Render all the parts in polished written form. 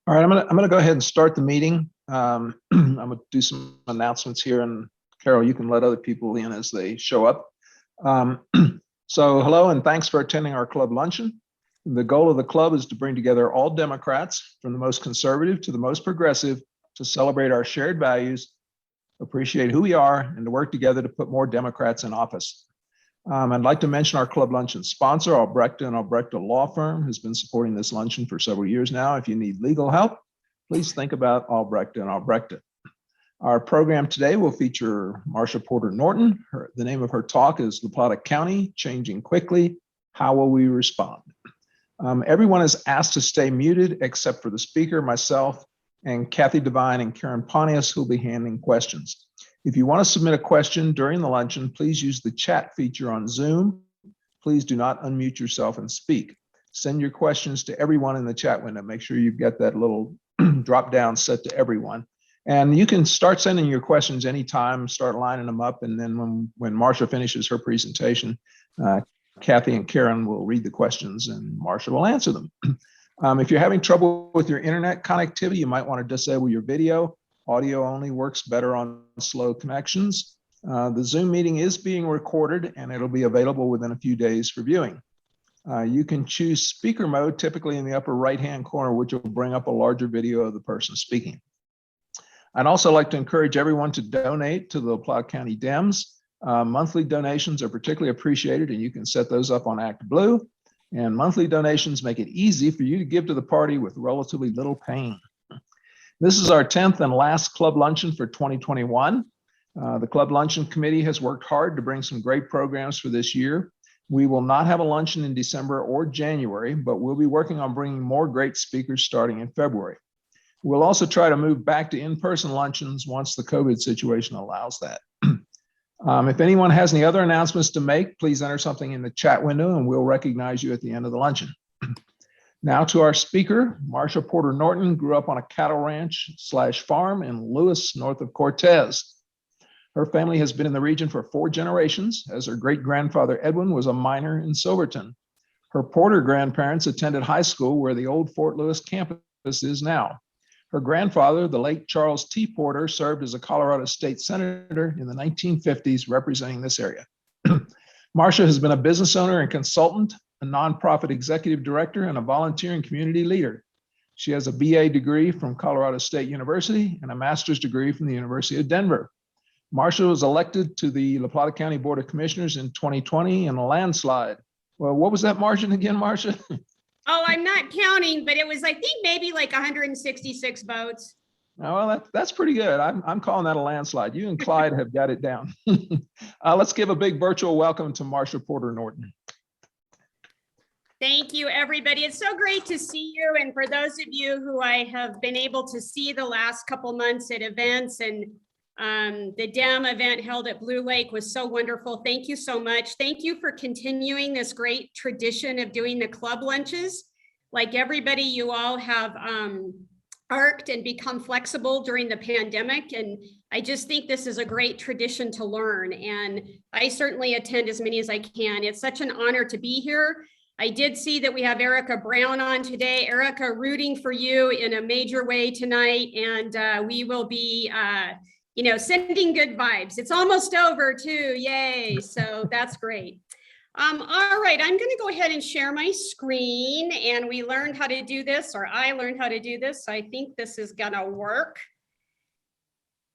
All right, I'm gonna go ahead and start the meeting. I'm gonna do some announcements here, and Carol, you can let other people in as they show up. Um, so hello and thanks for attending our club luncheon. The goal of the club is to bring together all Democrats, from the most conservative to the most progressive, to celebrate our shared values, appreciate who we are, and to work together to put more Democrats in office. I'd like to mention our club luncheon sponsor, Albrecht & Albrecht Law Firm, has been supporting this luncheon for several years now. If you need legal help, please think about Albrecht & Albrecht. Our program today will feature Marsha Porter-Norton. The name of her talk is Plata County, Changing Quickly. How will we respond? Everyone is asked to stay muted except for the speaker, myself, and Kathy Devine and Karen Pontius, who will be handling questions. If you want to submit a question during the luncheon, please use the chat feature on Zoom. Please do not unmute yourself and speak. Send your questions to everyone in the chat window. Make sure you've got that little drop down set to everyone. And you can start sending your questions anytime, start lining them up. And then when Marsha finishes her presentation, Kathy and Karen will read the questions and Marsha will answer them. If you're having trouble with your internet connectivity, you might want to disable your video. Audio only works better on slow connections. The Zoom meeting is being recorded and it'll be available within a few days for viewing. You can choose speaker mode, typically in the upper right-hand corner, which will bring up a larger video of the person speaking. I'd also like to encourage everyone to donate to the Plata County Dems. Monthly donations are particularly appreciated, and you can set those up on ActBlue. And monthly donations make it easy for you to give to the party with relatively little pain. This is our 10th and last club luncheon for 2021. The club luncheon committee has worked hard to bring some great programs for this year. We will not have a luncheon in December or January, but we'll be working on bringing more great speakers starting in February. We'll also try to move back to in-person luncheons once the COVID situation allows that. If anyone has any other announcements to make, please enter something in the chat window and we'll recognize you at the end of the luncheon. Now to our speaker. Marsha Porter-Norton grew up on a cattle ranch / farm in Lewis, north of Cortez. Her family has been in the region for 4 generations, as her great-grandfather Edwin was a miner in Silverton. Her Porter grandparents attended high school where the old Fort Lewis campus is now. Her grandfather, the late Charles T. Porter, served as a Colorado state senator in the 1950s, representing this area. Marcia has been a business owner and consultant, a nonprofit executive director, and a volunteer and community leader. She has a BA degree from Colorado State University and a master's degree from the University of Denver. Marcia was elected to the La Plata County Board of Commissioners in 2020 in a landslide. Well, what was that margin again, Marcia? Oh, I'm not counting, but it was, I think, maybe like 166 votes. Oh, well, that's pretty good. I'm calling that a landslide. You and Clyde have got it down. Let's give a big virtual welcome to Marsha Porter-Norton. Thank you, everybody. It's so great to see you. And for those of you who I have been able to see the last couple months at events, and the DEM event held at Blue Lake was so wonderful. Thank you so much. Thank you for continuing this great tradition of doing the club lunches. Like everybody, you all have arced and become flexible during the pandemic. And I just think this is a great tradition to learn. And I certainly attend as many as I can. It's such an honor to be here. I did see that we have Erica Brown on today. Erica, rooting for you in a major way tonight. And we will be sending good vibes. It's almost over too, yay. So that's great. All right, I'm gonna go ahead and share my screen, and we learned how to do this, or I learned how to do this. So I think this is gonna work.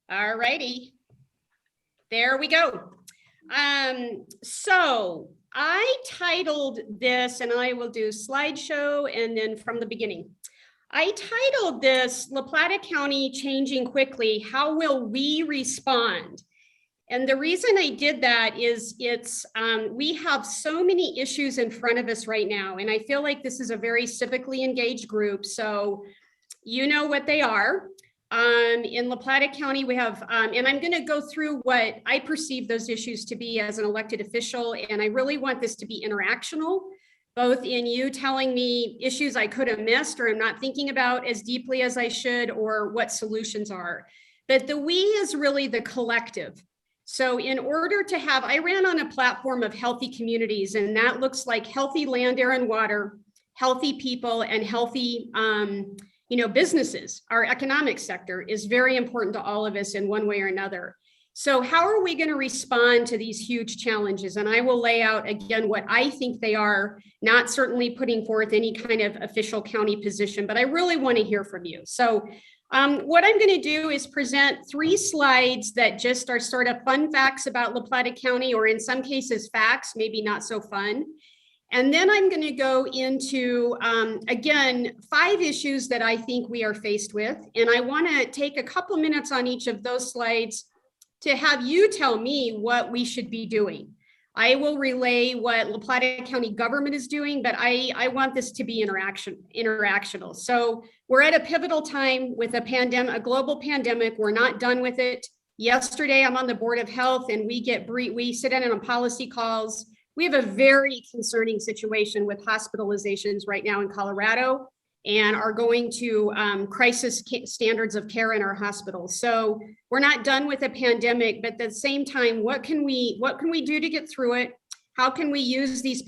All righty, there we go. So I titled this, and I will do slideshow and then from the beginning. I titled this La Plata County Changing Quickly, How Will We Respond? And the reason I did that is we have so many issues in front of us right now. And I feel like this is a very civically engaged group. So you know what they are. In La Plata County, we have, and I'm gonna go through what I perceive those issues to be as an elected official. And I really want this to be interactional, both in you telling me issues I could have missed or I'm not thinking about as deeply as I should, or what solutions are. But the we is really the collective. So in order to have, I ran on a platform of healthy communities, and that looks like healthy land, air, and water, healthy people, and healthy businesses, our economic sector is very important to all of us in one way or another. So how are we going to respond to these huge challenges? And I will lay out again what I think they are, not certainly putting forth any kind of official county position, but I really want to hear from you. So what I'm going to do is present 3 slides that just are sort of fun facts about La Plata County, or in some cases facts, maybe not so fun. And then I'm going to go into, again, 5 issues that I think we are faced with. And I want to take a couple minutes on each of those slides to have you tell me what we should be doing. I will relay what La Plata County government is doing, but I want this to be interactional. So we're at a pivotal time with a pandemic, a global pandemic. We're not done with it. Yesterday, I'm on the Board of Health, and we sit in on policy calls. We have a very concerning situation with hospitalizations right now in Colorado, and are going to crisis standards of care in our hospitals. So we're not done with a pandemic, but at the same time, what can we do to get through it? How can we use these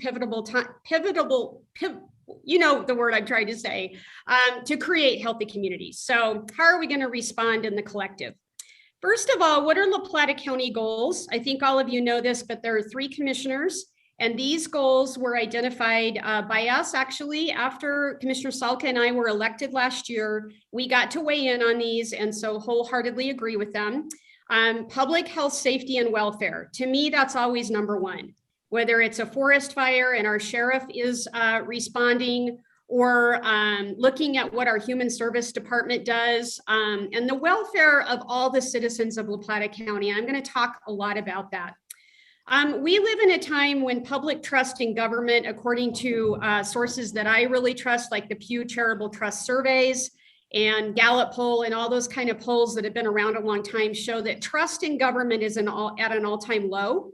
you know the word I'm trying to say, to create healthy communities? So how are we going to respond in the collective? First of all, what are La Plata County goals? I think all of you know this, but there are 3 commissioners. And these goals were identified by us actually after Commissioner Salka and I were elected last year. We got to weigh in on these, and so wholeheartedly agree with them. Public health, safety, and welfare. To me, that's always number 1. Whether it's a forest fire and our sheriff is responding, or looking at what our human service department does, and the welfare of all the citizens of La Plata County. I'm going to talk a lot about that. We live in a time when public trust in government, according to sources that I really trust, like the Pew Charitable Trust surveys and Gallup poll and all those kind of polls that have been around a long time, show that trust in government is at an all-time low.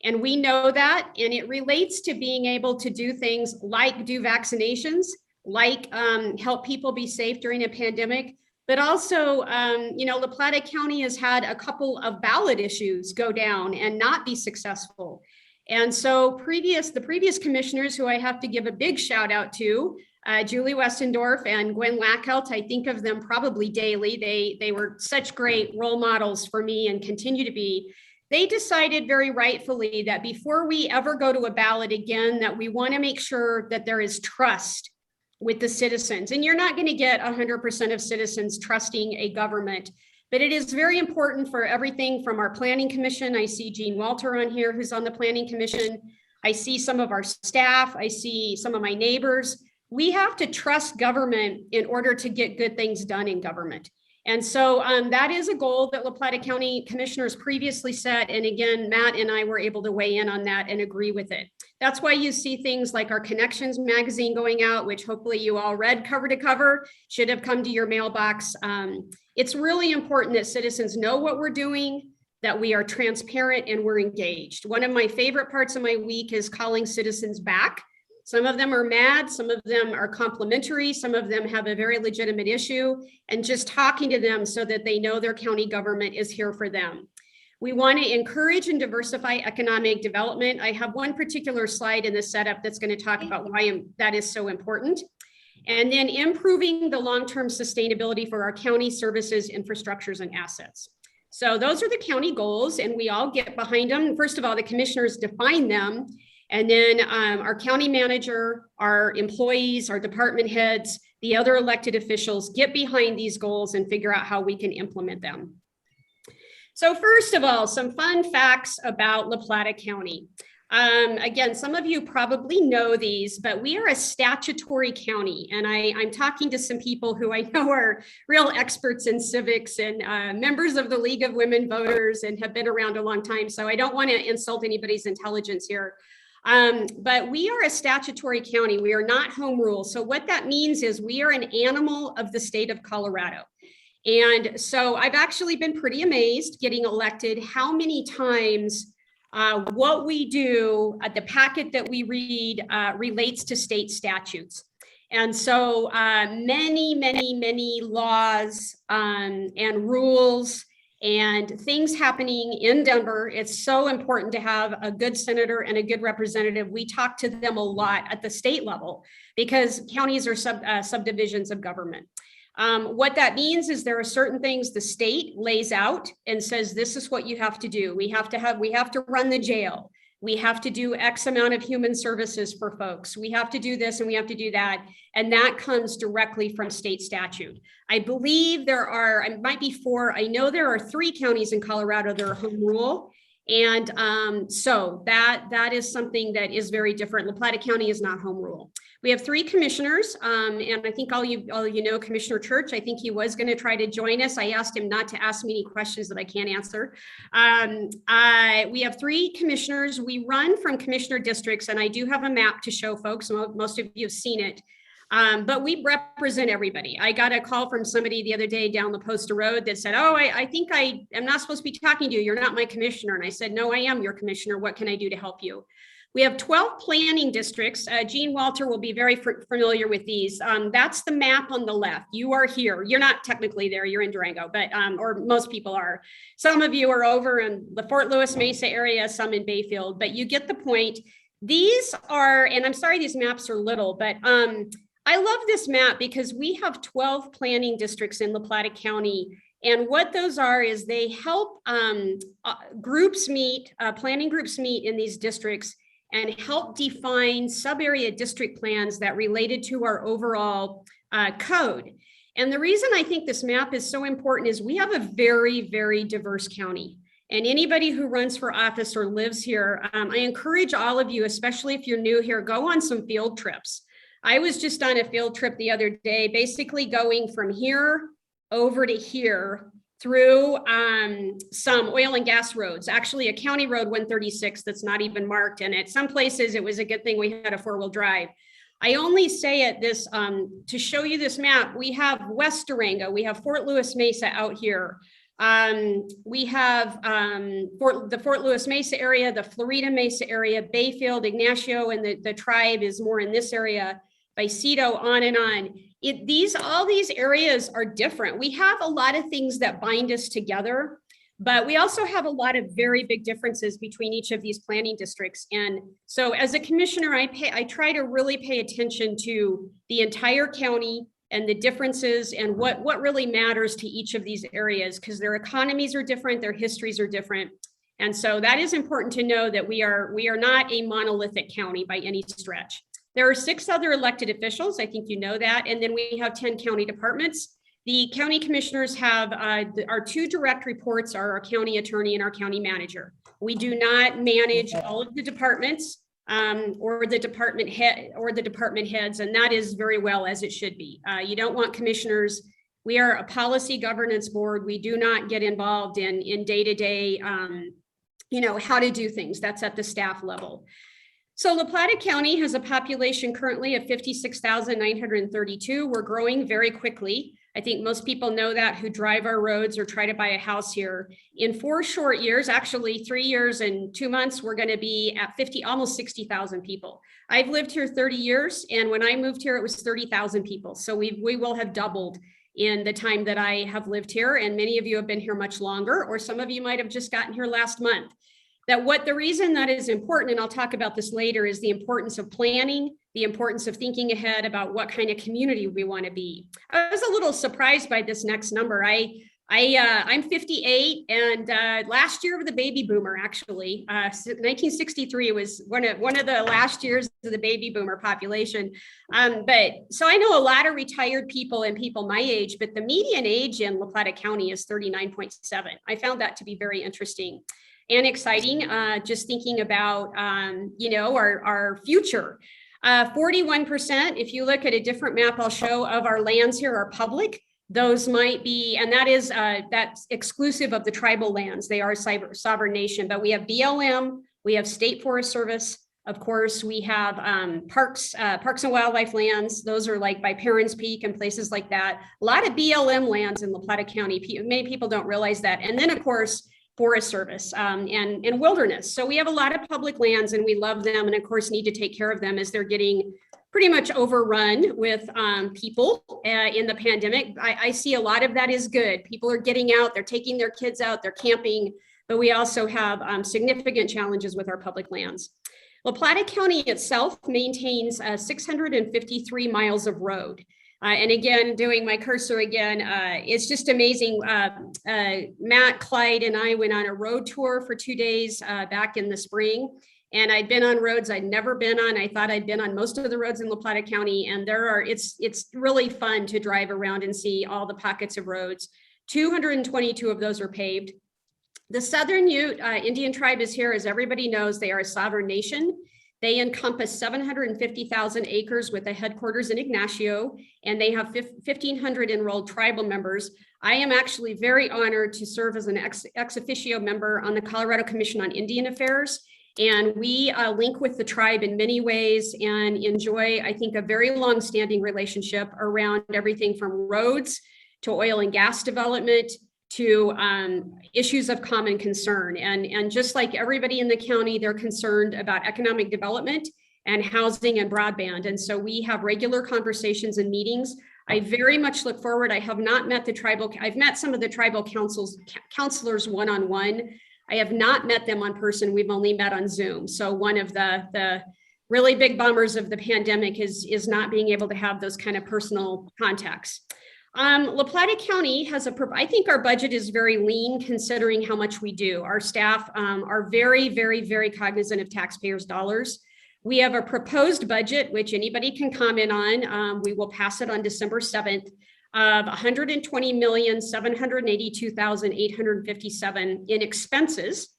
And we know that, and it relates to being able to do things like do vaccinations, like help people be safe during a pandemic. But also, La Plata County has had a couple of ballot issues go down and not be successful. And so the previous commissioners, who I have to give a big shout out to, Julie Westendorf and Gwen Lackelt, I think of them probably daily. They were such great role models for me and continue to be. They decided very rightfully that before we ever go to a ballot again, that we want to make sure that there is trust with the citizens. And you're not going to get 100% of citizens trusting a government, but it is very important for everything from our planning commission. I see Jean Walter on here, who's on the planning commission. I see some of our staff. I see some of my neighbors. We have to trust government in order to get good things done in government. And so that is a goal that La Plata County commissioners previously set. And again, Matt and I were able to weigh in on that and agree with it. That's why you see things like our Connections magazine going out, which hopefully you all read cover to cover, should have come to your mailbox. It's really important that citizens know what we're doing, that we are transparent and we're engaged. One of my favorite parts of my week is calling citizens back. Some of them are mad, some of them are complimentary, some of them have a very legitimate issue, and just talking to them so that they know their county government is here for them. We want to encourage and diversify economic development. I have one particular slide in the setup that's going to talk about why that is so important. And then improving the long-term sustainability for our county services, infrastructures, and assets. So those are the county goals, and we all get behind them. First of all, the commissioners define them. And then our county manager, our employees, our department heads, the other elected officials get behind these goals and figure out how we can implement them. So first of all, some fun facts about La Plata County. Again, some of you probably know these, but we are a statutory county. And I'm talking to some people who I know are real experts in civics and members of the League of Women Voters and have been around a long time. So I don't want to insult anybody's intelligence here. But we are a statutory county. We are not home rule. So what that means is we are an animal of the state of Colorado. And so I've actually been pretty amazed getting elected how many times what we do, the packet that we read relates to state statutes. And so many laws and rules and things happening in Denver. It's so important to have a good senator and a good representative. We talk to them a lot at the state level because counties are subdivisions of government. What that means is there are certain things the state lays out and says, this is what you have to do. We have to run the jail. We have to do X amount of human services for folks. We have to do this and we have to do that. And that comes directly from state statute. I believe there are, it might be 4. I know there are 3 counties in Colorado that are home rule. And so that is something that is very different. La Plata County is not home rule. We have 3 commissioners, and I think all you know, Commissioner Church, I think he was going to try to join us. I asked him not to ask me any questions that I can't answer. We have 3 commissioners. We run from commissioner districts, and I do have a map to show folks. Most of you have seen it. But we represent everybody. I got a call from somebody the other day down the Posta Road that said, oh, I think I am not supposed to be talking to you. You're not my commissioner. And I said, no, I am your commissioner. What can I do to help you? We have 12 planning districts. Gene Walter will be very familiar with these. That's the map on the left. You are here. You're not technically there. You're in Durango, but or most people are. Some of you are over in the Fort Lewis Mesa area, some in Bayfield, but you get the point. These are, and I'm sorry these maps are little, but I love this map because we have 12 planning districts in La Plata County. And what those are is they help groups meet, planning groups meet in these districts and help define sub-area district plans that related to our overall code. And the reason I think this map is so important is we have a very, very diverse county. And anybody who runs for office or lives here, I encourage all of you, especially if you're new here, go on some field trips. I was just on a field trip the other day, basically going from here over to here through some oil and gas roads, actually a county road 136 that's not even marked. And at some places, it was a good thing we had a 4-wheel drive. I only say it this to show you this map. We have West Durango, we have Fort Lewis Mesa out here. We have the Fort Lewis Mesa area, the Florida Mesa area, Bayfield, Ignacio, and the tribe is more in this area, Baicedo, on and on. All these areas are different. We have a lot of things that bind us together, but we also have a lot of very big differences between each of these planning districts. And so as a commissioner, I try to really pay attention to the entire county and the differences and what really matters to each of these areas, because their economies are different, their histories are different. And so that is important to know that we are not a monolithic county by any stretch. There are 6 other elected officials. I think you know that. And then we have 10 county departments. The county commissioners have our 2 direct reports are our county attorney and our county manager. We do not manage all of the departments or the department heads, and that is very well as it should be. You don't want commissioners. We are a policy governance board. We do not get involved in day-to-day, how to do things. That's at the staff level. So La Plata County has a population currently of 56,932. We're growing very quickly. I think most people know that who drive our roads or try to buy a house here. In 4 short years, actually 3 years and 2 months, we're going to be at almost 60,000 people. I've lived here 30 years, and when I moved here, it was 30,000 people. So we will have doubled in the time that I have lived here, and many of you have been here much longer, or some of you might have just gotten here last month. The reason that is important, and I'll talk about this later, is the importance of planning, the importance of thinking ahead about what kind of community we want to be. I was a little surprised by this next number. I'm 58, and last year of the baby boomer, actually, 1963 was one of the last years of the baby boomer population. But so I know a lot of retired people and people my age, but the median age in La Plata County is 39.7. I found that to be very interesting and exciting, just thinking about, our future. 41%, if you look at a different map I'll show of our lands here are public. Those might be, and that's exclusive of the tribal lands. They are sovereign nation, but we have BLM, we have State Forest Service. Of course, we have parks and wildlife lands. Those are like by Perrins Peak and places like that. A lot of BLM lands in La Plata County. Many people don't realize that. And then of course, Forest Service and wilderness. So we have a lot of public lands and we love them, and of course need to take care of them as they're getting pretty much overrun with people in the pandemic. I see a lot of that is good. People are getting out, they're taking their kids out, they're camping, but we also have significant challenges with our public lands. La Plata County itself maintains 653 miles of road. And again, doing my cursor again, it's just amazing. Matt, Clyde, and I went on a road tour for 2 days back in the spring. And I'd been on roads I'd never been on. I thought I'd been on most of the roads in La Plata County, and it's really fun to drive around and see all the pockets of roads. 222 of those are paved. The Southern Ute Indian tribe is here, as everybody knows. They are a sovereign nation. They encompass 750,000 acres with a headquarters in Ignacio, and they have 1,500 enrolled tribal members. I am actually very honored to serve as an ex officio member on the Colorado Commission on Indian Affairs. And we link with the tribe in many ways and enjoy, I think, a very long-standing relationship around everything from roads to oil and gas development to issues of common concern. And just like everybody in the county, they're concerned about economic development and housing and broadband. And so we have regular conversations and meetings. I very much look forward. I have not met the tribal, I've met some of the tribal counselors one-on-one. I have not met them on person. We've only met on Zoom. So one of the really big bummers of the pandemic is not being able to have those kind of personal contacts. La Plata County has I think our budget is very lean considering how much we do. Our staff are very, very, very cognizant of taxpayers' dollars. We have a proposed budget, which anybody can comment on. We will pass it on December 7th. Of $120,782,857 in expenses.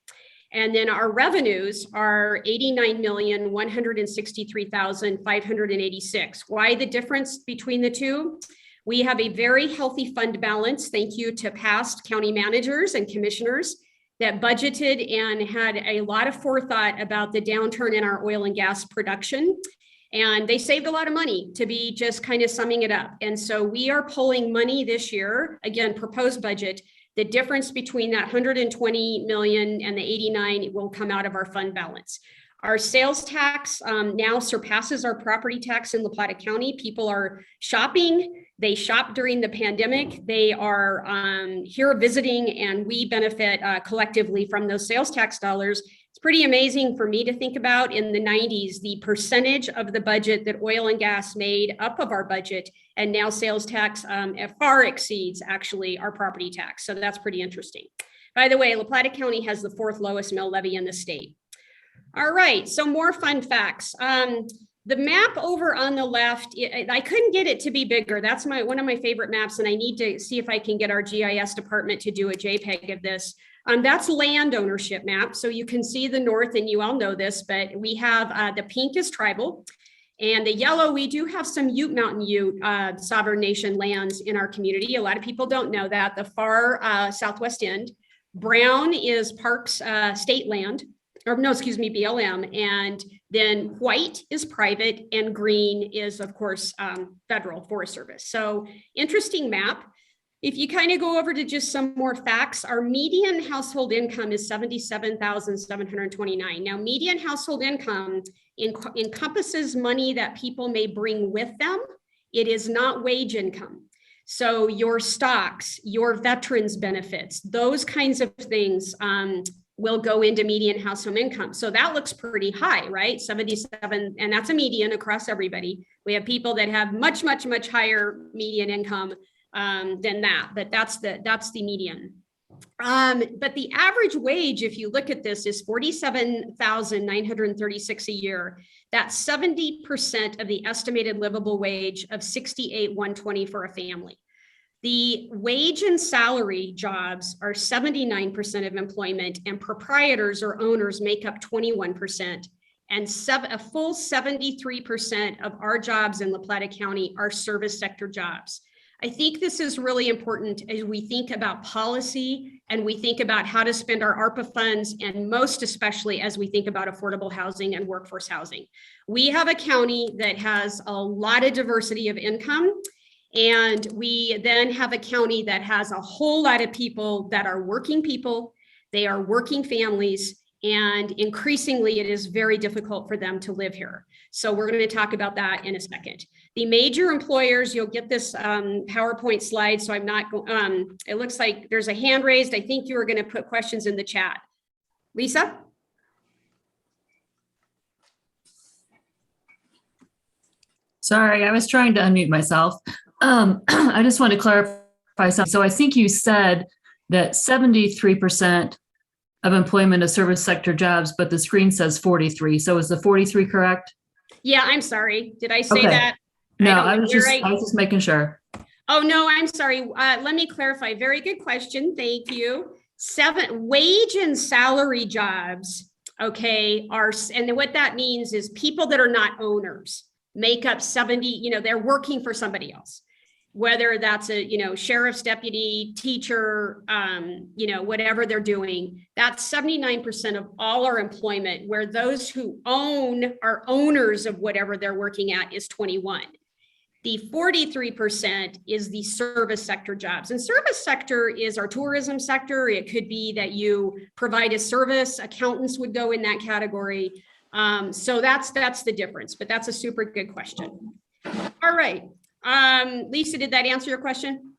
And then our revenues are $89,163,586. Why the difference between the two? We have a very healthy fund balance, thank you to past county managers and commissioners that budgeted and had a lot of forethought about the downturn in our oil and gas production. And they saved a lot of money, to be just kind of summing it up. And so we are pulling money this year, again, proposed budget. The difference between that 120 million and the 89 will come out of our fund balance. Our sales tax now surpasses our property tax in La Plata County. People are shopping. They shopped during the pandemic. They are here visiting, and we benefit collectively from those sales tax dollars. It's pretty amazing for me to think about. In the 90s, the percentage of the budget that oil and gas made up of our budget, and now sales tax far exceeds actually our property tax. So that's pretty interesting. By the way, La Plata County has the 4th lowest mill levy in the state. All right, so more fun facts. The map over on the left, I couldn't get it to be bigger. That's one of my favorite maps, and I need to see if I can get our GIS department to do a JPEG of this. That's land ownership map. So you can see the north, and you all know this, but we have the pink is tribal, and the yellow, we do have some Ute Mountain Ute sovereign nation lands in our community. A lot of people don't know that. The far southwest end. Brown is Parks state land, or no, excuse me, BLM, and then white is private, and green is, of course, federal Forest Service. So interesting map. If you kind of go over to just some more facts, our median household income is $77,729. Now, median household income encompasses money that people may bring with them. It is not wage income. So your stocks, your veterans benefits, those kinds of things will go into median household income. So that looks pretty high, right? 77, and that's a median across everybody. We have people that have much, much, much higher median income than that, but that's the median. But the average wage, if you look at this, is $47,936 a year. That's 70% of the estimated livable wage of $68,120 for a family. The wage and salary jobs are 79% of employment, and proprietors or owners make up 21%. And a full 73% of our jobs in La Plata County are service sector jobs. I think this is really important as we think about policy and we think about how to spend our ARPA funds, and most especially as we think about affordable housing and workforce housing. We have a county that has a lot of diversity of income, and we then have a county that has a whole lot of people that are working people. They are working families, and increasingly it is very difficult for them to live here. So we're going to talk about that in a second. The major employers, you'll get this PowerPoint slide, so I'm not, it looks like there's a hand raised. I think you were going to put questions in the chat. Lisa? Sorry, I was trying to unmute myself. I just want to clarify something. So I think you said that 73% of employment is service sector jobs, but the screen says 43. So is the 43 correct? Yeah, I'm sorry. Did I say Okay. that? No, don't I know was where just making sure. Oh, no, I'm sorry. Let me clarify. Very good question. Thank you. Wage and salary jobs, okay, and what that means is people that are not owners make up 70, they're working for somebody else, whether that's a, sheriff's deputy, teacher, whatever they're doing. That's 79% of all our employment, where those who are owners of whatever they're working at is 21. The 43% is the service sector jobs. And service sector is our tourism sector. It could be that you provide a service. Accountants would go in that category. So that's the difference, but that's a super good question. All right. Lisa, did that answer your question?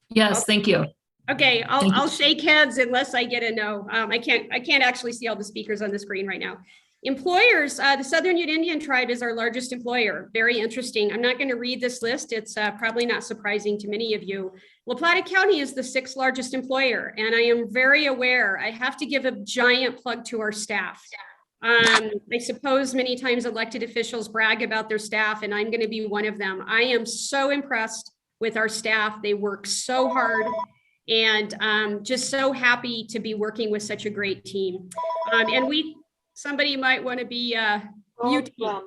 Yes, thank you. Okay, I'll shake heads unless I get a no. I can't actually see all the speakers on the screen right now. Employers, the Southern Ute Indian Tribe is our largest employer. Very interesting. I'm not going to read this list. It's probably not surprising to many of you. La Plata County is the 6th largest employer, and I am very aware. I have to give a giant plug to our staff. I suppose many times elected officials brag about their staff, and I'm going to be one of them. I am so impressed with our staff. They work so hard, and just so happy to be working with such a great team. And somebody might want to be mute. From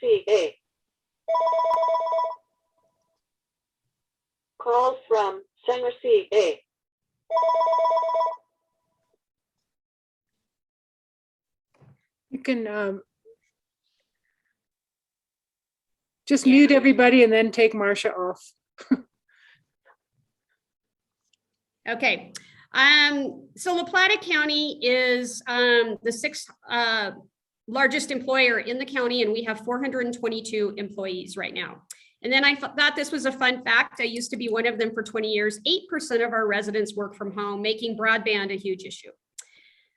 C. Call from C. You can just mute everybody and then take Marsha off. Okay. So La Plata County is the 6th largest employer in the county, and we have 422 employees right now. And then I thought this was a fun fact. I used to be one of them for 20 years. 8% of our residents work from home, making broadband a huge issue.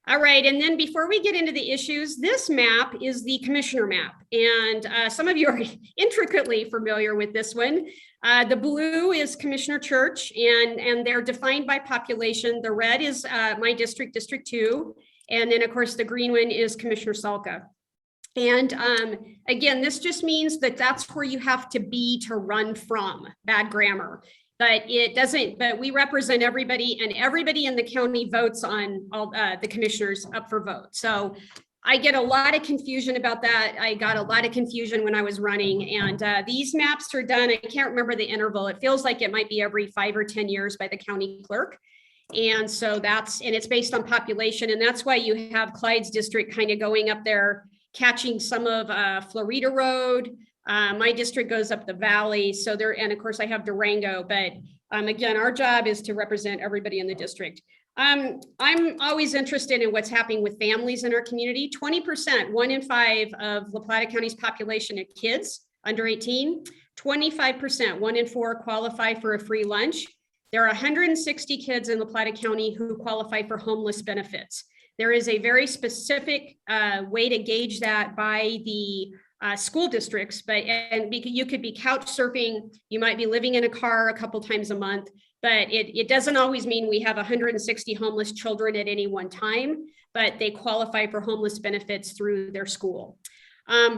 All right, and then before we get into the issues, this map is the commissioner map. And some of you are intricately familiar with this one. The blue is Commissioner Church, and they're defined by population. The red is my district, District 2. And then, of course, the green one is Commissioner Salka. And again, this just means that that's where you have to be to run from. Bad grammar. But it doesn't, but we represent everybody, and everybody in the county votes on all the commissioners up for vote. So I get a lot of confusion about that. I got a lot of confusion when I was running, and these maps are done. I can't remember the interval. It feels like it might be every 5 or 10 years by the county clerk. And so and it's based on population. And that's why you have Clyde's district kind of going up there, catching some of Florida Road. My district goes up the valley. So and of course I have Durango, but again, our job is to represent everybody in the district. I'm always interested in what's happening with families in our community. 20%, 1 in 5 of La Plata County's population are kids under 18. 25%, 1 in 4 qualify for a free lunch. There are 160 kids in La Plata County who qualify for homeless benefits. There is a very specific way to gauge that by the school districts, you could be couch surfing, you might be living in a car a couple times a month, but it doesn't always mean we have 160 homeless children at any one time, but they qualify for homeless benefits through their school.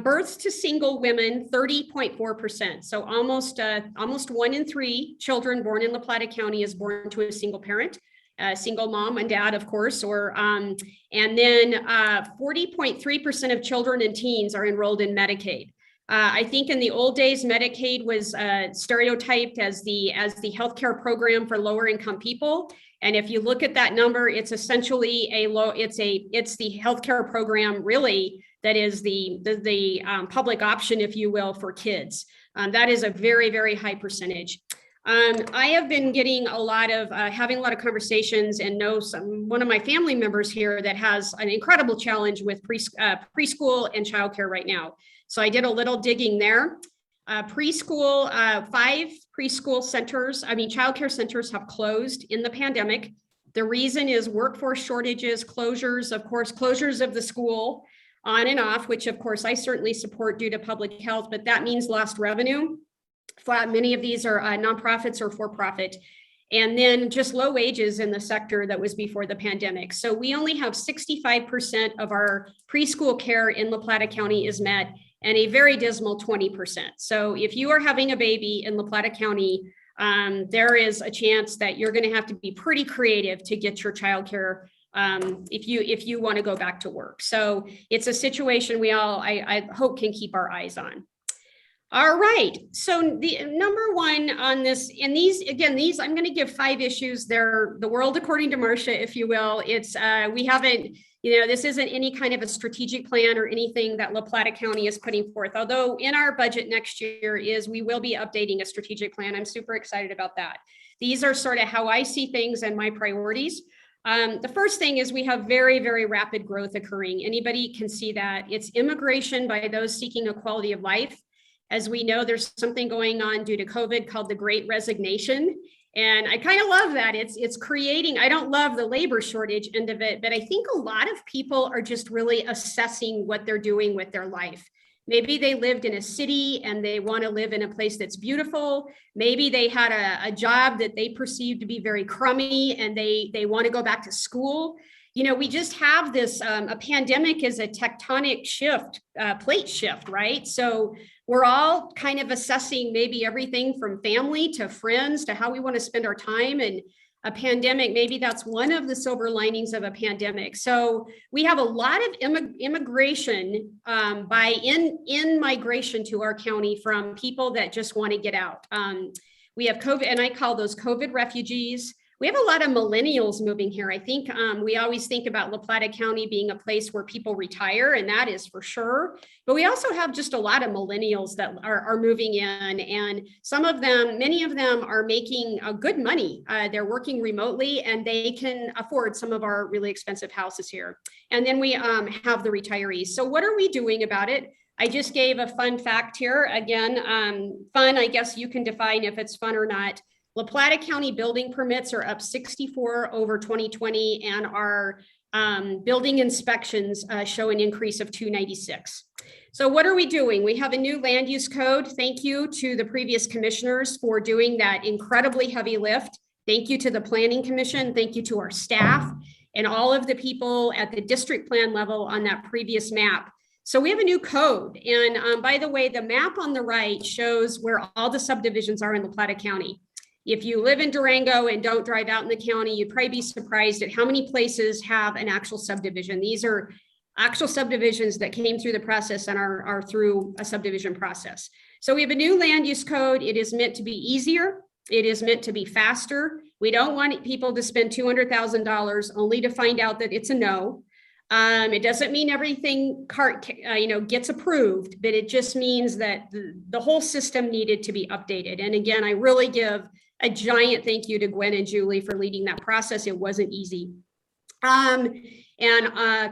Births to single women, 30.4%. So almost 1 in 3 children born in La Plata County is born to a single parent. Single mom and dad, of course, and then 40.3% of children and teens are enrolled in Medicaid. I think in the old days, Medicaid was stereotyped as the healthcare program for lower income people. And if you look at that number, it's essentially it's the healthcare program really that is the public option, if you will, for kids. That is a very, very high percentage. I have been getting having a lot of conversations, and know one of my family members here that has an incredible challenge with preschool and childcare right now. So I did a little digging there. 5 preschool centers, childcare centers have closed in the pandemic. The reason is workforce shortages, closures of the school. on and off, which of course I certainly support due to public health, but that means lost revenue. Many of these are nonprofits or for-profit. And then just low wages in the sector that was before the pandemic. So we only have 65% of our preschool care in La Plata County is met, and a very dismal 20%. So if you are having a baby in La Plata County, there is a chance that you're going to have to be pretty creative to get your childcare if you want to go back to work. So it's a situation we all, I hope, can keep our eyes on. All right, so the number one on this, and these, again, these, I'm going to give 5 issues. They're the world according to Marcia, if you will. It's, we haven't, this isn't any kind of a strategic plan or anything that La Plata County is putting forth, although in our budget next year we will be updating a strategic plan. I'm super excited about that. These are sort of how I see things and my priorities. The first thing is we have very, very rapid growth occurring. Anybody can see that. It's immigration by those seeking a quality of life. As we know, there's something going on due to COVID called the Great Resignation. And I kind of love that. It's creating, I don't love the labor shortage end of it, but I think a lot of people are just really assessing what they're doing with their life. Maybe they lived in a city and they want to live in a place that's beautiful. Maybe they had a job that they perceived to be very crummy and they want to go back to school. We just have this, a pandemic is a tectonic shift, plate shift, right? So we're all kind of assessing maybe everything from family to friends to how we want to spend our time. And a pandemic, maybe that's one of the silver linings of a pandemic. So we have a lot of immigration in migration to our county from people that just want to get out. We have COVID, and I call those COVID refugees. We have a lot of millennials moving here. I think we always think about La Plata County being a place where people retire, and that is for sure. But we also have just a lot of millennials that are moving in, and some of them, many of them are making good money. They're working remotely, and they can afford some of our really expensive houses here. And then we have the retirees. So what are we doing about it? I just gave a fun fact here. Again, fun, I guess you can define if it's fun or not. La Plata County building permits are up 64 over 2020, and our building inspections show an increase of 296. So what are we doing? We have a new land use code. Thank you to the previous commissioners for doing that incredibly heavy lift. Thank you to the Planning Commission. Thank you to our staff and all of the people at the district plan level on that previous map. So we have a new code. And by the way, the map on the right shows where all the subdivisions are in La Plata County. If you live in Durango and don't drive out in the county, you'd probably be surprised at how many places have an actual subdivision. These are actual subdivisions that came through the process and are through a subdivision process. So we have a new land use code. It is meant to be easier. It is meant to be faster. We don't want people to spend $200,000 only to find out that it's a no. It doesn't mean everything gets approved, but it just means that the whole system needed to be updated. And again, I really give a giant thank you to Gwen and Julie for leading that process. It wasn't easy. And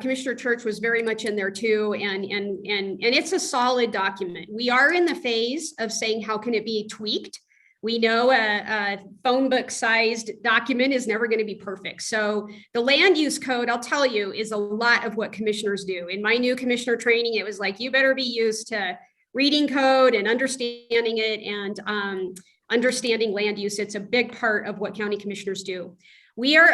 Commissioner Church was very much in there too. And it's a solid document. We are in the phase of saying, how can it be tweaked? We know a phone book sized document is never going to be perfect. So the land use code, I'll tell you, is a lot of what commissioners do. In my new commissioner training, it was like, you better be used to reading code and understanding it and understanding land use. It's a big part of what county commissioners do. We are,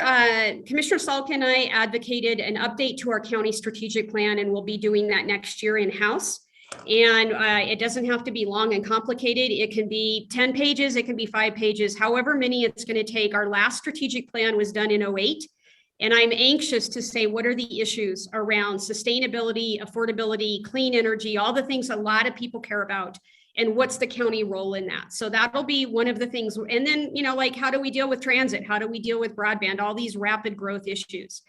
Commissioner Salk and I advocated an update to our county strategic plan, and we'll be doing that next year in-house. And it doesn't have to be long and complicated. It can be 10 pages, it can be 5 pages, however many it's going to take. Our last strategic plan was done in 2008. And I'm anxious to say, what are the issues around sustainability, affordability, clean energy, all the things a lot of people care about, and what's the county role in that? So that'll be one of the things. And then, like, how do we deal with transit? How do we deal with broadband? All these rapid growth issues.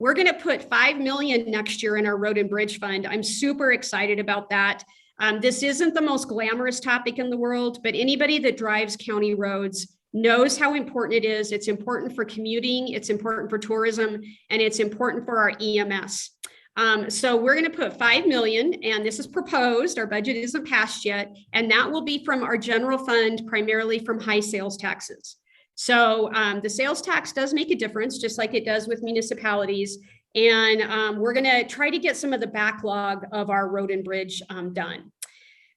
We're going to put $5 million next year in our road and bridge fund. I'm super excited about that. This isn't the most glamorous topic in the world, but anybody that drives county roads knows how important it is. It's important for commuting, it's important for tourism, and it's important for our EMS. So we're going to put $5 million, and this is proposed. Our budget isn't passed yet, and that will be from our general fund, primarily from high sales taxes. So the sales tax does make a difference, just like it does with municipalities. And we're going to try to get some of the backlog of our road and bridge done.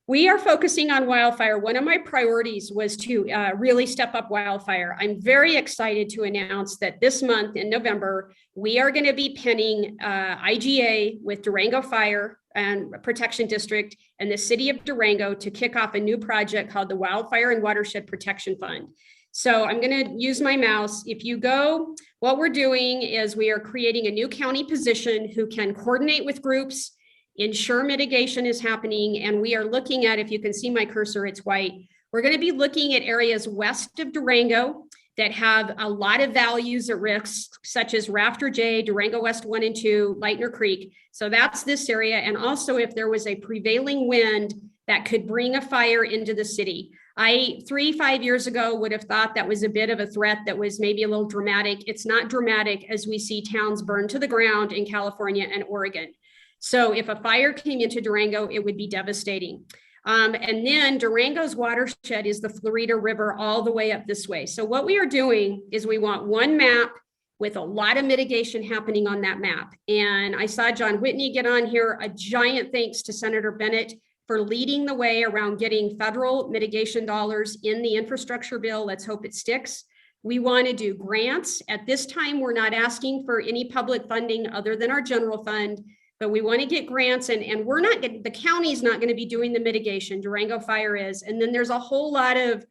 We are focusing on wildfire. One of my priorities was to really step up wildfire. I'm very excited to announce that this month in November, we are going to be penning IGA with Durango Fire and Protection District and the city of Durango to kick off a new project called the Wildfire and Watershed Protection Fund. So I'm going to use my mouse. If you go, what we're doing is we are creating a new county position who can coordinate with groups, ensure mitigation is happening, and we are looking at, if you can see my cursor, it's white. We're going to be looking at areas west of Durango that have a lot of values at risk, such as Rafter J, Durango West 1 and 2, Lightner Creek. So that's this area. And also if there was a prevailing wind that could bring a fire into the city. I 3-5 years ago would have thought that was a bit of a threat that was maybe a little dramatic. It's not dramatic as we see towns burn to the ground in California and Oregon. So if a fire came into Durango, it would be devastating. And then Durango's watershed is the Florida River all the way up this way. So what we are doing is we want one map with a lot of mitigation happening on that map. And I saw John Whitney get on here. A giant thanks to Senator Bennett for leading the way around getting federal mitigation dollars in the infrastructure bill. Let's hope it sticks. We want to do grants. At this time, we're not asking for any public funding other than our general fund. But we want to get grants, and we're not, the county's not going to be doing the mitigation, Durango Fire is. And then there's a whole lot of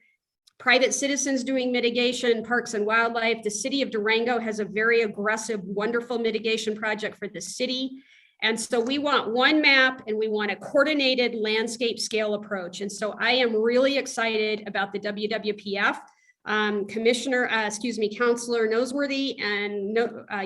private citizens doing mitigation, Parks and Wildlife. The city of Durango has a very aggressive, wonderful mitigation project for the city. And so we want one map and we want a coordinated landscape scale approach. And so I am really excited about the WWPF. Councilor Noseworthy and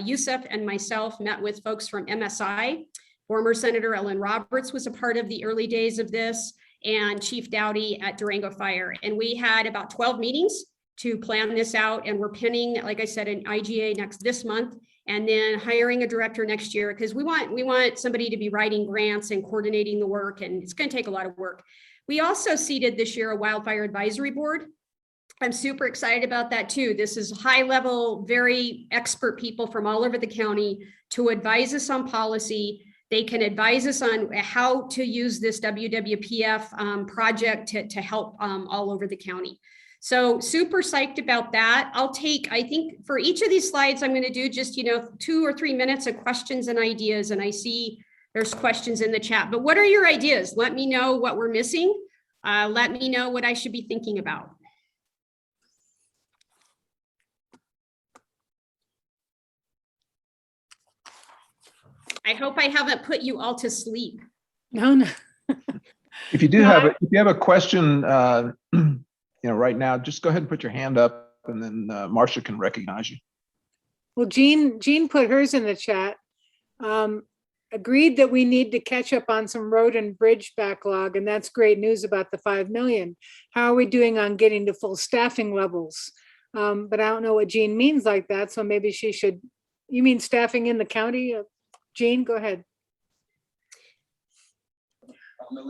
Youssef and myself met with folks from MSI. Former Senator Ellen Roberts was a part of the early days of this, and Chief Dowdy at Durango Fire. And we had about 12 meetings to plan this out. And we're pinning, like I said, an IGA this month, and then hiring a director next year, because we want somebody to be writing grants and coordinating the work, and it's going to take a lot of work. We also seated this year a wildfire advisory board. I'm super excited about that too. This is high level, very expert people from all over the county to advise us on policy. They can advise us on how to use this WWPF project to help all over the county. So super psyched about that. I'll take, I think for each of these slides, I'm going to do just, 2 or 3 minutes of questions and ideas. And I see there's questions in the chat, but what are your ideas? Let me know what we're missing. Let me know what I should be thinking about. I hope I haven't put you all to sleep. No. If you have a question, right now, just go ahead and put your hand up, and then Marcia can recognize you. Well, Jean put hers in the chat. Agreed that we need to catch up on some road and bridge backlog, and that's great news about the 5 million. How are we doing on getting to full staffing levels? But I don't know what Jean means like that, so maybe she should. You mean staffing in the county? Jean, go ahead.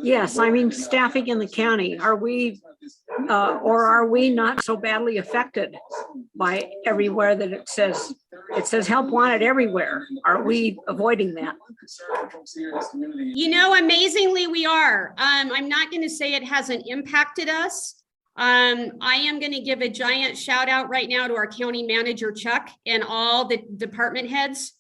Yes, I mean staffing in the county. Are we, or are we not so badly affected by everywhere that it says help wanted everywhere? Are we avoiding that? Amazingly we are. I'm not going to say it hasn't impacted us. I am going to give a giant shout out right now to our county manager, Chuck, and all the department heads.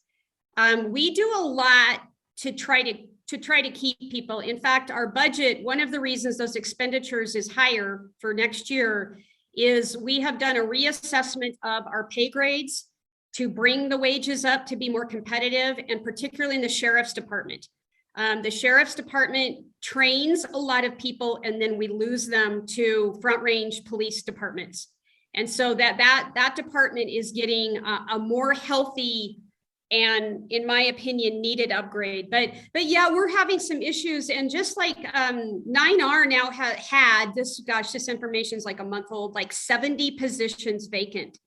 We do a lot to try to keep people. In fact, our budget, one of the reasons those expenditures is higher for next year is we have done a reassessment of our pay grades to bring the wages up to be more competitive, and particularly in the sheriff's department. The sheriff's department trains a lot of people, and then we lose them to front range police departments. And so that department is getting a more healthy and, in my opinion, needed upgrade. But yeah, we're having some issues. And just like 9R now had this information is like a month old, like 70 positions vacant.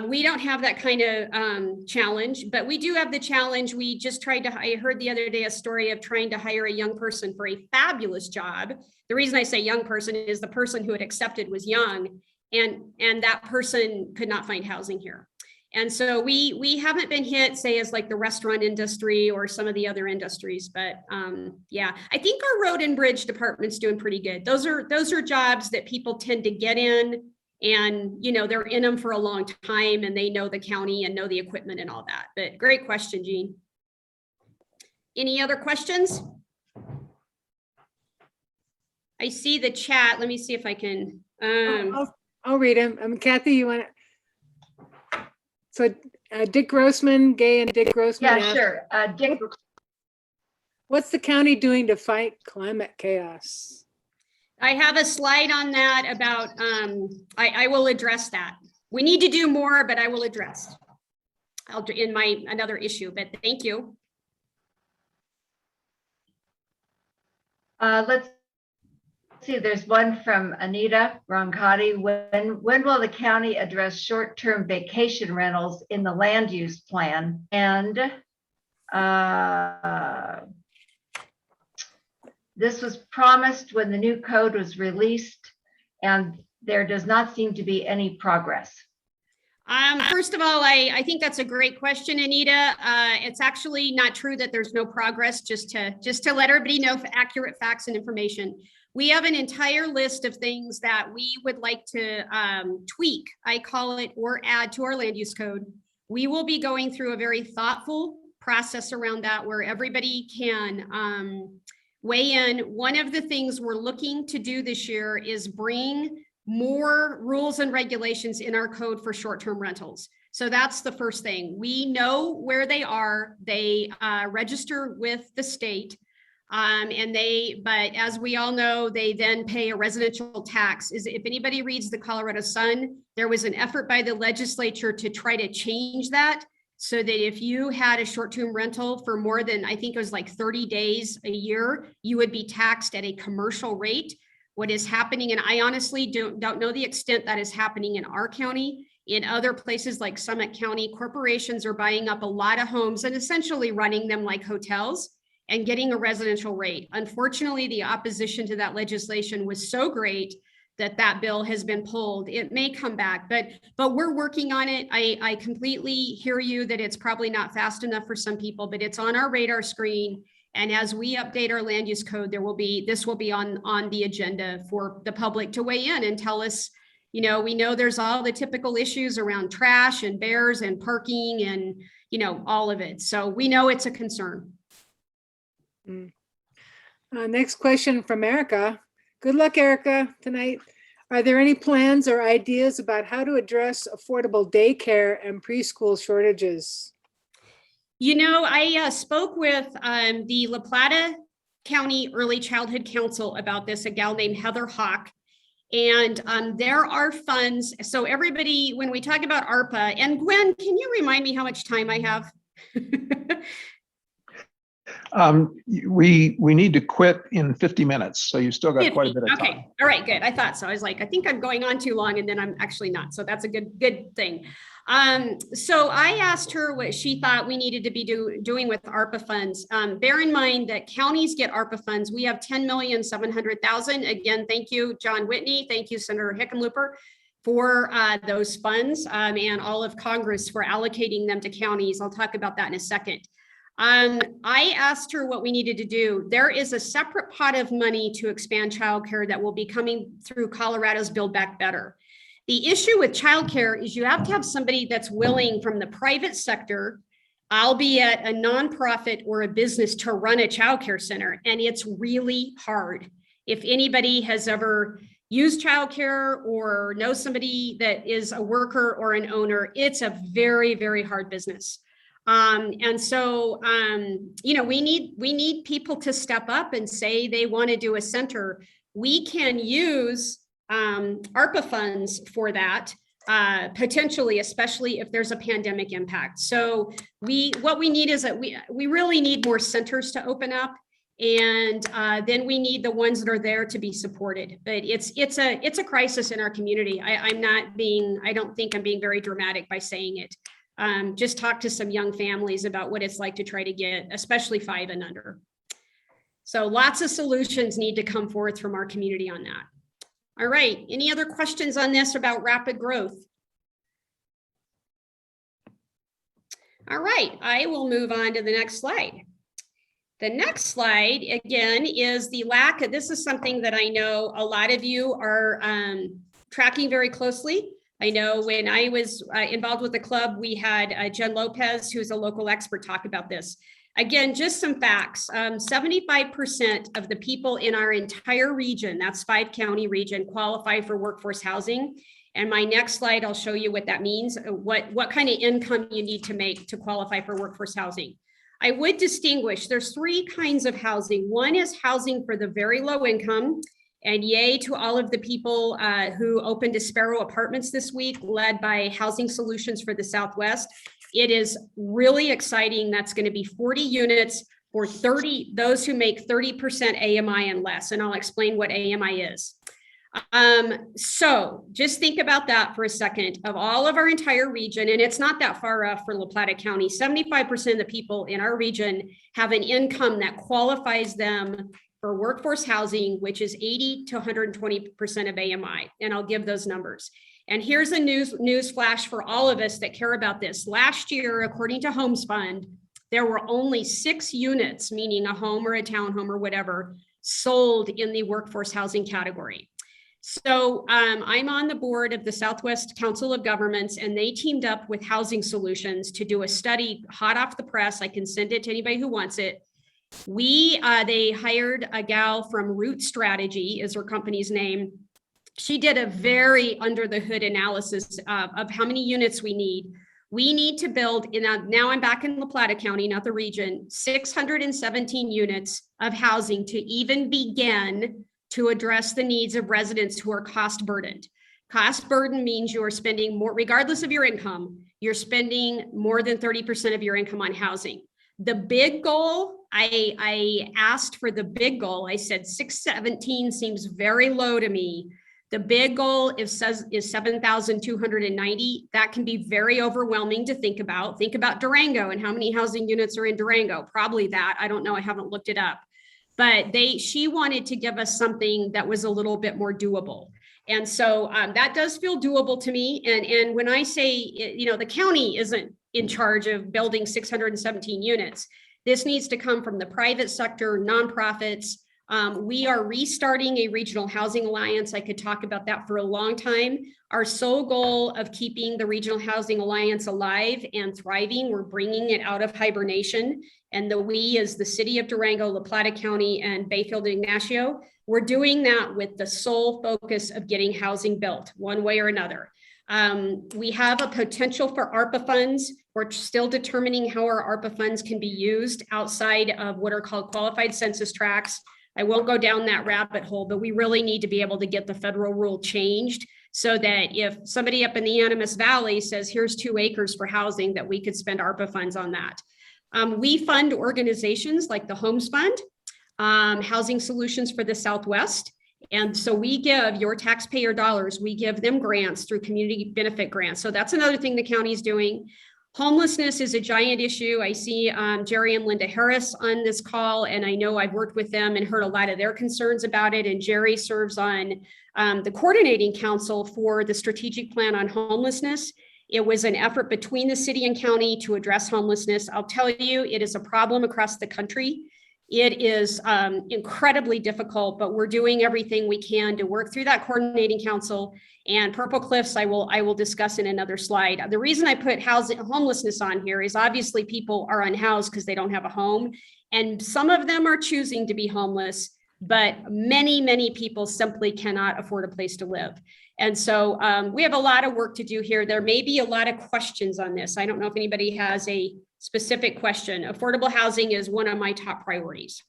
We don't have that kind of challenge, but we do have the challenge. We just I heard the other day a story of trying to hire a young person for a fabulous job. The reason I say young person is the person who had accepted was young, and that person could not find housing here. And so we haven't been hit, say, as like the restaurant industry or some of the other industries, but yeah, I think our road and bridge department's doing pretty good. Those are jobs that people tend to get in, and they're in them for a long time, and they know the county and know the equipment and all that. But great question, Jean. Any other questions? I see the chat. Let me see if I can. I'll read them. Kathy, you want to? So Dick Grossman, Gay and Dick Grossman. Yeah, sure. Dick, What's the county doing to fight climate chaos? I have a slide on that about, I will address that. We need to do more, but I will address. I'll do in my another issue, but thank you. let's see, there's one from Anita Roncati. When will the county address short-term vacation rentals in the land use plan? And this was promised when the new code was released, and there does not seem to be any progress. First of all, I think that's a great question, Anita. It's actually not true that there's no progress, just to let everybody know accurate facts and information. We have an entire list of things that we would like to tweak, I call it, or add to our land use code. We will be going through a very thoughtful process around that where everybody can weigh in. One of the things we're looking to do this year is bring more rules and regulations in our code for short-term rentals. So that's the first thing. We know where they are. They register with the state. But as we all know, they then pay a residential tax. If anybody reads the Colorado Sun, there was an effort by the legislature to try to change that so that if you had a short-term rental for more than, I think it was like 30 days a year, you would be taxed at a commercial rate. What is happening, and I honestly don't know the extent that is happening in our county. In other places like Summit County, corporations are buying up a lot of homes and essentially running them like hotels and getting a residential rate. Unfortunately, the opposition to that legislation was so great that that bill has been pulled. It may come back, but we're working on it. I completely hear you that it's probably not fast enough for some people, but it's on our radar screen. And as we update our land use code, this will be on the agenda for the public to weigh in and tell us, we know there's all the typical issues around trash and bears and parking and, all of it. So we know it's a concern. Next question from Erica. Good luck, Erica, tonight. Are there any plans or ideas about how to address affordable daycare and preschool shortages? I spoke with the La Plata County Early Childhood Council about this, a gal named Heather Hawk. And there are funds. So everybody, when we talk about ARPA, and Gwen, can you remind me how much time I have? We need to quit in 50 minutes. So you still got 50. quite a bit of time. Okay. All right, good. I thought so. I was like, I think I'm going on too long, and then I'm actually not. So that's a good thing. So I asked her what she thought we needed to be doing with ARPA funds. Bear in mind that counties get ARPA funds. We have 10,700,000. Again, thank you, John Whitney. Thank you, Senator Hickenlooper, for those funds, and all of Congress for allocating them to counties. I'll talk about that in a second. I asked her what we needed to do. There is a separate pot of money to expand childcare that will be coming through Colorado's Build Back Better. The issue with childcare is you have to have somebody that's willing from the private sector, albeit a nonprofit or a business, to run a childcare center. And it's really hard. If anybody has ever used childcare or knows somebody that is a worker or an owner, it's a very, very hard business. And so, we need people to step up and say they want to do a center. We can use ARPA funds for that, potentially, especially if there's a pandemic impact. So what we need is that we really need more centers to open up, and then we need the ones that are there to be supported. But it's a crisis in our community. I don't think I'm being very dramatic by saying it. Just talk to some young families about what it's like to try to get, especially 5 and under. So lots of solutions need to come forth from our community on that. All right, any other questions on this about rapid growth? All right, I will move on to the next slide. The next slide, again, is the lack of, this is something that I know a lot of you are tracking very closely. I know when I was involved with the club, we had Jen Lopez, who's a local expert, talk about this. Again, just some facts. 75% of the people in our entire region, that's 5-county region, qualify for workforce housing. And my next slide, I'll show you what that means, what kind of income you need to make to qualify for workforce housing. I would distinguish, there's 3 kinds of housing. One is housing for the very low income, and yay to all of the people who opened Sparrow Apartments this week, led by Housing Solutions for the Southwest. It is really exciting. That's going to be 40 units for those who make 30% AMI and less, and I'll explain what AMI is. So just think about that for a second. Of all of our entire region, and it's not that far off for La Plata County, 75% of the people in our region have an income that qualifies them for workforce housing, which is 80 to 120% of AMI. And I'll give those numbers. And here's a news flash for all of us that care about this. Last year, according to Homes Fund, there were only 6 units, meaning a home or a townhome or whatever, sold in the workforce housing category. So I'm on the board of the Southwest Council of Governments, and they teamed up with Housing Solutions to do a study hot off the press. I can send it to anybody who wants it. They hired a gal from Root Strategy, is her company's name. She did a very under the hood analysis of how many units we need. We need to build, now I'm back in La Plata County, not the region, 617 units of housing to even begin to address the needs of residents who are cost burdened. Cost burden means you're spending more, regardless of your income, you're spending more than 30% of your income on housing. The big goal, I asked for the big goal. I said 617 seems very low to me. The big goal is 7,290. That can be very overwhelming to think about. Think about Durango and how many housing units are in Durango. Probably that. I don't know. I haven't looked it up. But she wanted to give us something that was a little bit more doable. And so that does feel doable to me. And when I say, the county isn't in charge of building 617 units, this needs to come from the private sector, nonprofits. We are restarting a regional housing alliance. I could talk about that for a long time. Our sole goal of keeping the regional housing alliance alive and thriving, we're bringing it out of hibernation. And the we is the city of Durango, La Plata County, and Bayfield and Ignacio. We're doing that with the sole focus of getting housing built one way or another. We have a potential for ARPA funds. We're still determining how our ARPA funds can be used outside of what are called qualified census tracts. I won't go down that rabbit hole, but we really need to be able to get the federal rule changed so that if somebody up in the Animas Valley says, here's 2 acres for housing, that we could spend ARPA funds on that. We fund organizations like the Homes Fund, Housing Solutions for the Southwest. And so we give your taxpayer dollars, we give them grants through community benefit grants. So that's another thing the county is doing. Homelessness is a giant issue. I see Jerry and Linda Harris on this call, and I know I've worked with them and heard a lot of their concerns about it. And Jerry serves on the coordinating council for the strategic plan on homelessness. It was an effort between the city and county to address homelessness. I'll tell you, it is a problem across the country. It is incredibly difficult, but we're doing everything we can to work through that coordinating council. And Purple Cliffs, I will discuss in another slide. The reason I put homelessness on here is obviously people are unhoused because they don't have a home. And some of them are choosing to be homeless, but many, many people simply cannot afford a place to live. And so we have a lot of work to do here. There may be a lot of questions on this. I don't know if anybody has a specific question. Affordable housing is one of my top priorities.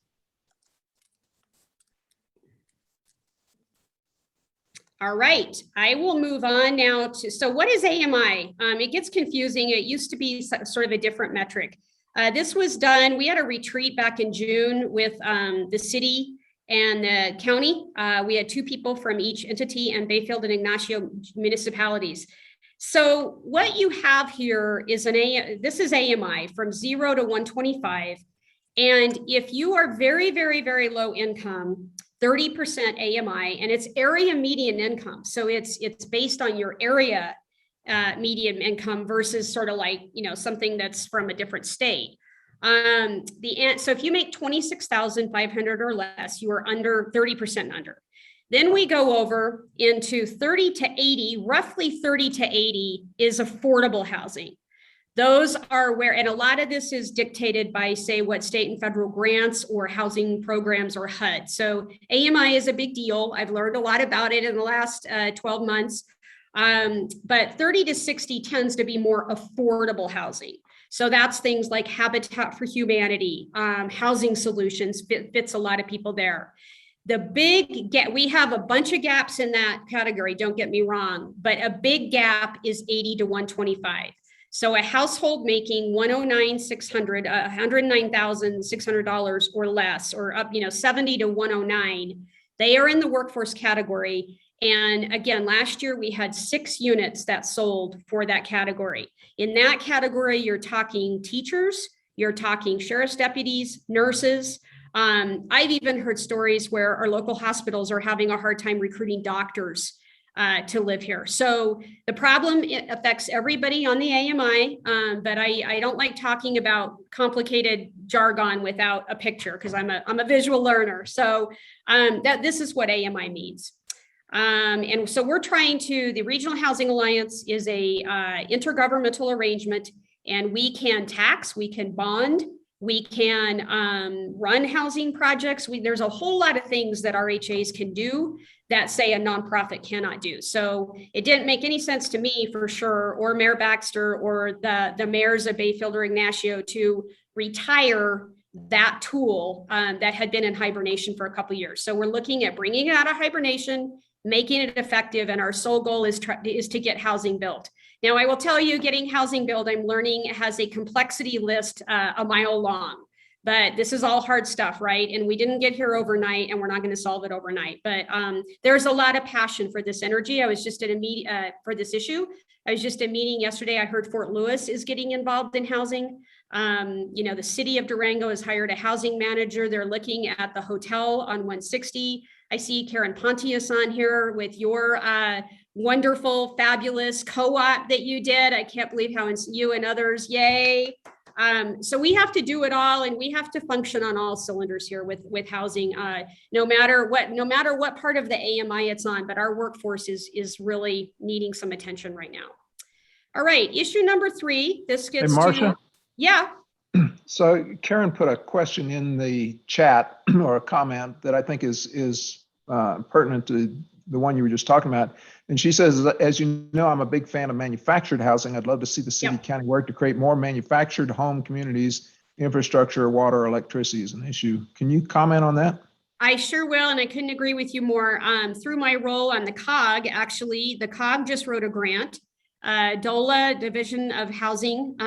All right, I will move on now to, so what is AMI? It gets confusing. It used to be sort of a different metric. This was done, we had a retreat back in June with the city and the county. We had 2 people from each entity and Bayfield and Ignacio municipalities. So what you have here is this is AMI from 0 to 125. And if you are very, very, very low income, 30% AMI, and it's area median income. So it's based on your area. median income versus sort of like, something that's from a different state. So if you make 26,500 or less, you are under 30% under. Then we go over into 30 to 80, roughly 30 to 80 is affordable housing. Those are where, and a lot of this is dictated by, say, what state and federal grants or housing programs or HUD. So AMI is a big deal. I've learned a lot about it in the last 12 months. But 30 to 60 tends to be more affordable housing. So that's things like Habitat for Humanity, Housing Solutions fits a lot of people there. The big gap, we have a bunch of gaps in that category, don't get me wrong, but a big gap is 80 to 125. So a household making $109,600 or less, or up, 70 to 109, they are in the workforce category. And again, last year we had 6 units that sold for that category. In that category, you're talking teachers, you're talking sheriff's deputies, nurses. I've even heard stories where our local hospitals are having a hard time recruiting doctors to live here. So the problem, it affects everybody on the AMI, but I don't like talking about complicated jargon without a picture because I'm a visual learner. So this is what AMI means. And so we're trying to, the Regional Housing Alliance is a intergovernmental arrangement, and we can tax, we can bond, we can run housing projects. There's a whole lot of things that RHAs can do that, say, a nonprofit cannot do. So it didn't make any sense to me, for sure, or Mayor Baxter or the mayors of Bayfield or Ignacio to retire that tool that had been in hibernation for a couple of years. So we're looking at bringing it out of hibernation, making it effective, and our sole goal is to get housing built. Now, I will tell you, getting housing built, I'm learning, has a complexity list a mile long, but this is all hard stuff, right? And we didn't get here overnight, and we're not going to solve it overnight. But there's a lot of passion for this energy. I was just at a meeting for this issue. I was just at a meeting yesterday. I heard Fort Lewis is getting involved in housing. The city of Durango has hired a housing manager. They're looking at the hotel on 160. I see Karen Pontius on here with your wonderful, fabulous co-op that you did. I can't believe how you and others, yay. So we have to do it all, and we have to function on all cylinders here with housing, no matter what part of the AMI it's on, but our workforce is really needing some attention right now. All right, issue number 3, this gets Marcia? Yeah. So Karen put a question in the chat or a comment that I think is pertinent to the one you were just talking about. And she says, as you know, I'm a big fan of manufactured housing. I'd love to see the city county work to create more manufactured home communities. Infrastructure, water, electricity is an issue. Can you comment on that? I sure will, and I couldn't agree with you more. Through my role on the COG, actually, the COG just wrote a grant. DOLA, Division of Housing,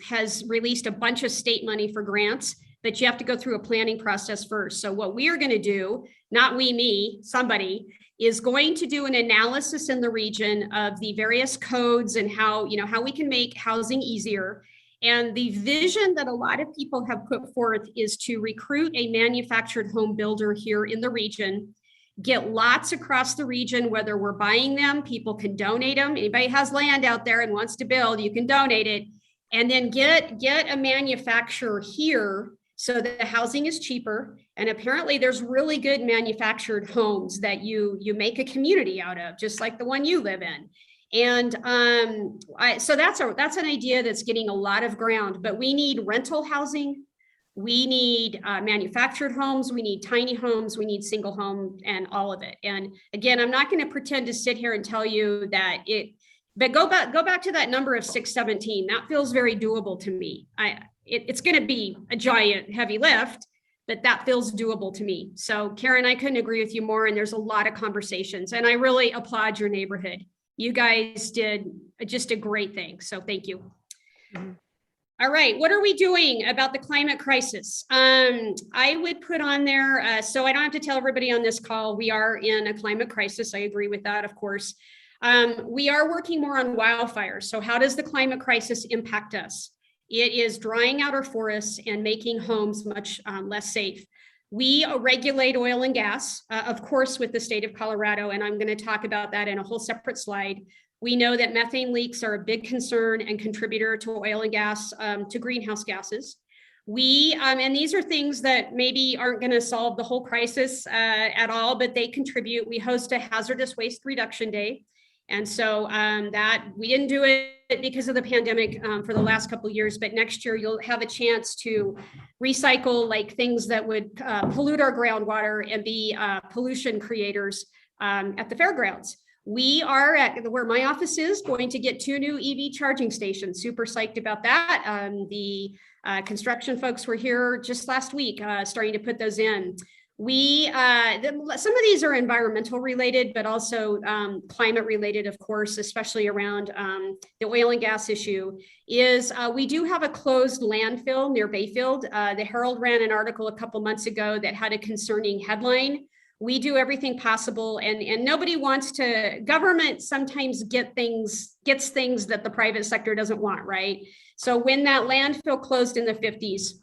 has released a bunch of state money for grants, but you have to go through a planning process first. So what we are going to do, not we, me, somebody, is going to do an analysis in the region of the various codes and how we can make housing easier. And the vision that a lot of people have put forth is to recruit a manufactured home builder here in the region, get lots across the region, whether we're buying them, people can donate them. Anybody has land out there and wants to build, you can donate it. And then get a manufacturer here so that the housing is cheaper. And apparently there's really good manufactured homes that you make a community out of, just like the one you live in. And so that's an idea that's getting a lot of ground, but we need rental housing. We need manufactured homes, we need tiny homes, we need single home, and all of it. And again, I'm not going to pretend to sit here and tell you that but go back to that number of 617. That feels very doable to me. It's going to be a giant heavy lift, but that feels doable to me. So Karen, I couldn't agree with you more. And there's a lot of conversations, and I really applaud your neighborhood. You guys did just a great thing. So thank you. Mm-hmm. All right, what are we doing about the climate crisis? I would put on there, so I don't have to tell everybody on this call, we are in a climate crisis. I agree with that, of course. We are working more on wildfires. So how does the climate crisis impact us? It is drying out our forests and making homes much less safe. We regulate oil and gas, of course, with the state of Colorado, and I'm going to talk about that in a whole separate slide. We know that methane leaks are a big concern and contributor to oil and gas, to greenhouse gases. And these are things that maybe aren't going to solve the whole crisis at all, but they contribute. We host a hazardous waste reduction day. And so that we didn't do it because of the pandemic for the last couple of years, but next year you'll have a chance to recycle like things that would pollute our groundwater and be pollution creators at the fairgrounds. We are at where my office is going to get 2 new EV charging stations. Super psyched about that. The construction folks were here just last week starting to put those in. Some of these are environmental related, but also climate related, of course, especially around the oil and gas issue, is we do have a closed landfill near Bayfield. The Herald ran an article a couple months ago that had a concerning headline. We do everything possible, and nobody wants to, government sometimes gets things that the private sector doesn't want, right? So when that landfill closed in the 50s,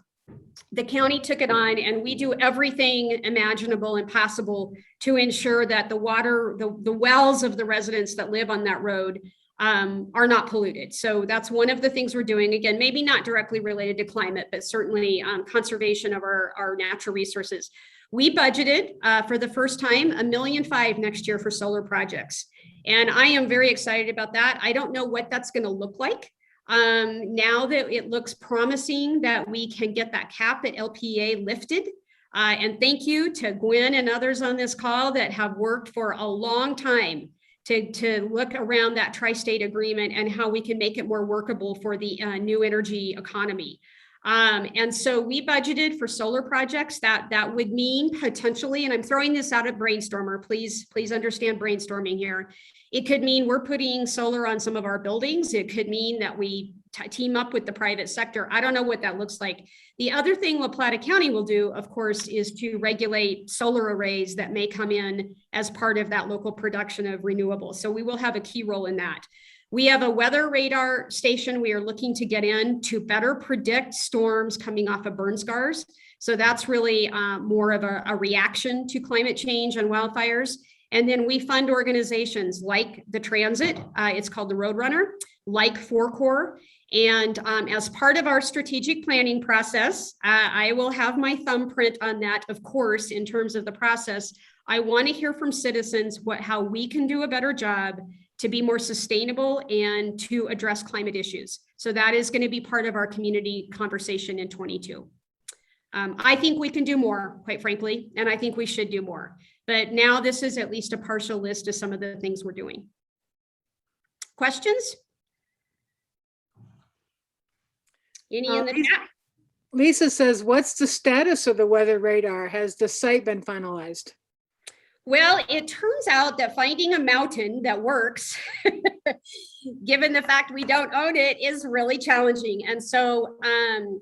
the county took it on, and we do everything imaginable and possible to ensure that the water, the wells of the residents that live on that road are not polluted. So that's one of the things we're doing. Again, maybe not directly related to climate, but certainly conservation of our natural resources. We budgeted for the first time $1.5 million next year for solar projects. And I am very excited about that. I don't know what that's going to look like. Now that it looks promising that we can get that cap at LPA lifted. And thank you to Gwen and others on this call that have worked for a long time to look around that tri-state agreement and how we can make it more workable for the new energy economy. And so we budgeted for solar projects that would mean potentially, and I'm throwing this out at brainstormer, please understand brainstorming here. It could mean we're putting solar on some of our buildings. It could mean that we team up with the private sector. I don't know what that looks like. The other thing what Plata County will do, of course, is to regulate solar arrays that may come in as part of that local production of renewables. So we will have a key role in that. We have a weather radar station we are looking to get in to better predict storms coming off of burn scars. So that's really more of a reaction to climate change and wildfires. And then we fund organizations like the transit, it's called the Roadrunner, like Forecore. And as part of our strategic planning process, I will have my thumbprint on that, of course, in terms of the process. I want to hear from citizens how we can do a better job to be more sustainable and to address climate issues. So that is going to be part of our community conversation in 22. I think we can do more, quite frankly, and I think we should do more. But now this is at least a partial list of some of the things we're doing. Questions? Any in the chat? Lisa says, what's the status of the weather radar? Has the site been finalized? Well, it turns out that finding a mountain that works, given the fact we don't own it, is really challenging. And so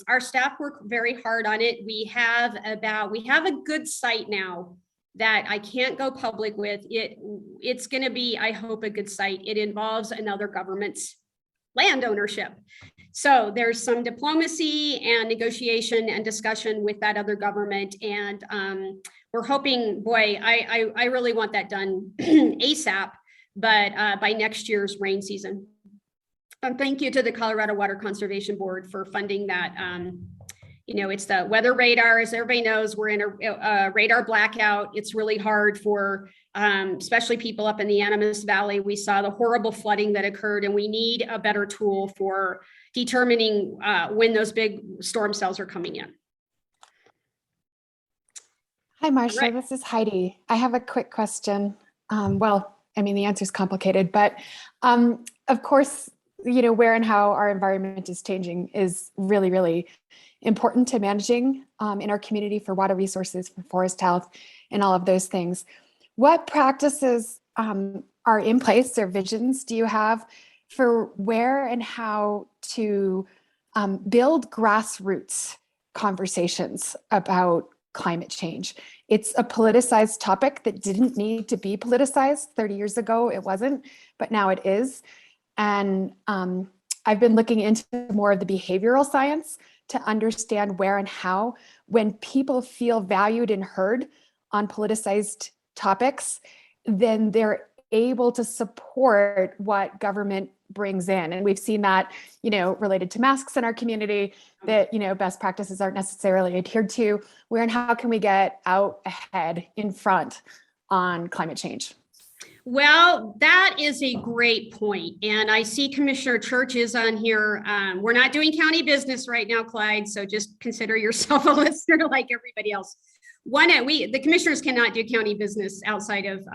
our staff work very hard on it. We have a good site now that I can't go public with. It's going to be, I hope, a good site. It involves another government's land ownership. So there's some diplomacy and negotiation and discussion with that other government. And we're hoping, boy, I really want that done ASAP, but by next year's rain season. And thank you to the Colorado Water Conservation Board for funding that. It's the weather radar. As everybody knows, we're in a radar blackout. It's really hard for especially people up in the Animas Valley. We saw the horrible flooding that occurred, and we need a better tool for determining when those big storm cells are coming in. Hi, Marcia. Right. This is Heidi. I have a quick question. The answer is complicated, but of course, where and how our environment is changing is really, really important to managing in our community for water resources, for forest health, and all of those things. What practices are in place or visions do you have for where and how to build grassroots conversations about climate change? It's a politicized topic that didn't need to be politicized 30 years ago. It wasn't, but now it is. And I've been looking into more of the behavioral science to understand where and how, when people feel valued and heard on politicized topics, then they're able to support what government brings in. And we've seen that, related to masks in our community, that, best practices aren't necessarily adhered to. Where and how can we get out ahead in front on climate change? Well, that is a great point. And I see Commissioner Church is on here. We're not doing county business right now, Clyde, so just consider yourself a listener like everybody else. The commissioners cannot do county business outside of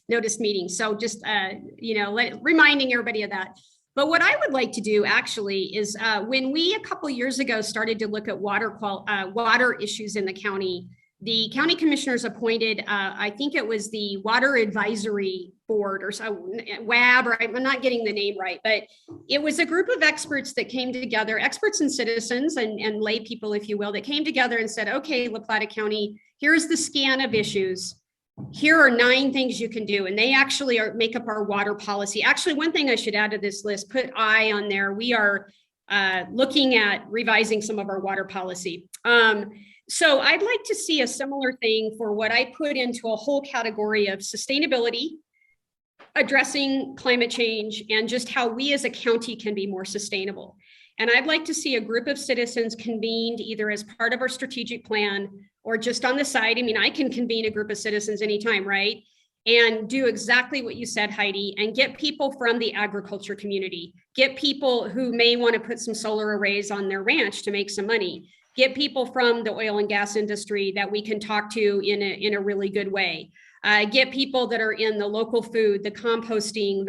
noticed meetings. So just, reminding everybody of that. But what I would like to do actually is when we a couple of years ago started to look at water issues in the county commissioners appointed, I think it was the Water Advisory Board or so, WAB, or I'm not getting the name right, but it was a group of experts that came together, experts and citizens and lay people, if you will, that came together and said, okay, La Plata County, here's the scan of issues. Here are 9 things you can do. And they actually make up our water policy. Actually, one thing I should add to this list, put I on there. We are looking at revising some of our water policy. So I'd like to see a similar thing for what I put into a whole category of sustainability, addressing climate change, and just how we as a county can be more sustainable. And I'd like to see a group of citizens convened either as part of our strategic plan or just on the side. I mean, I can convene a group of citizens anytime, right? And do exactly what you said, Heidi, and get people from the agriculture community, get people who may want to put some solar arrays on their ranch to make some money, get people from the oil and gas industry that we can talk to in a really good way. Get people that are in the local food, the composting,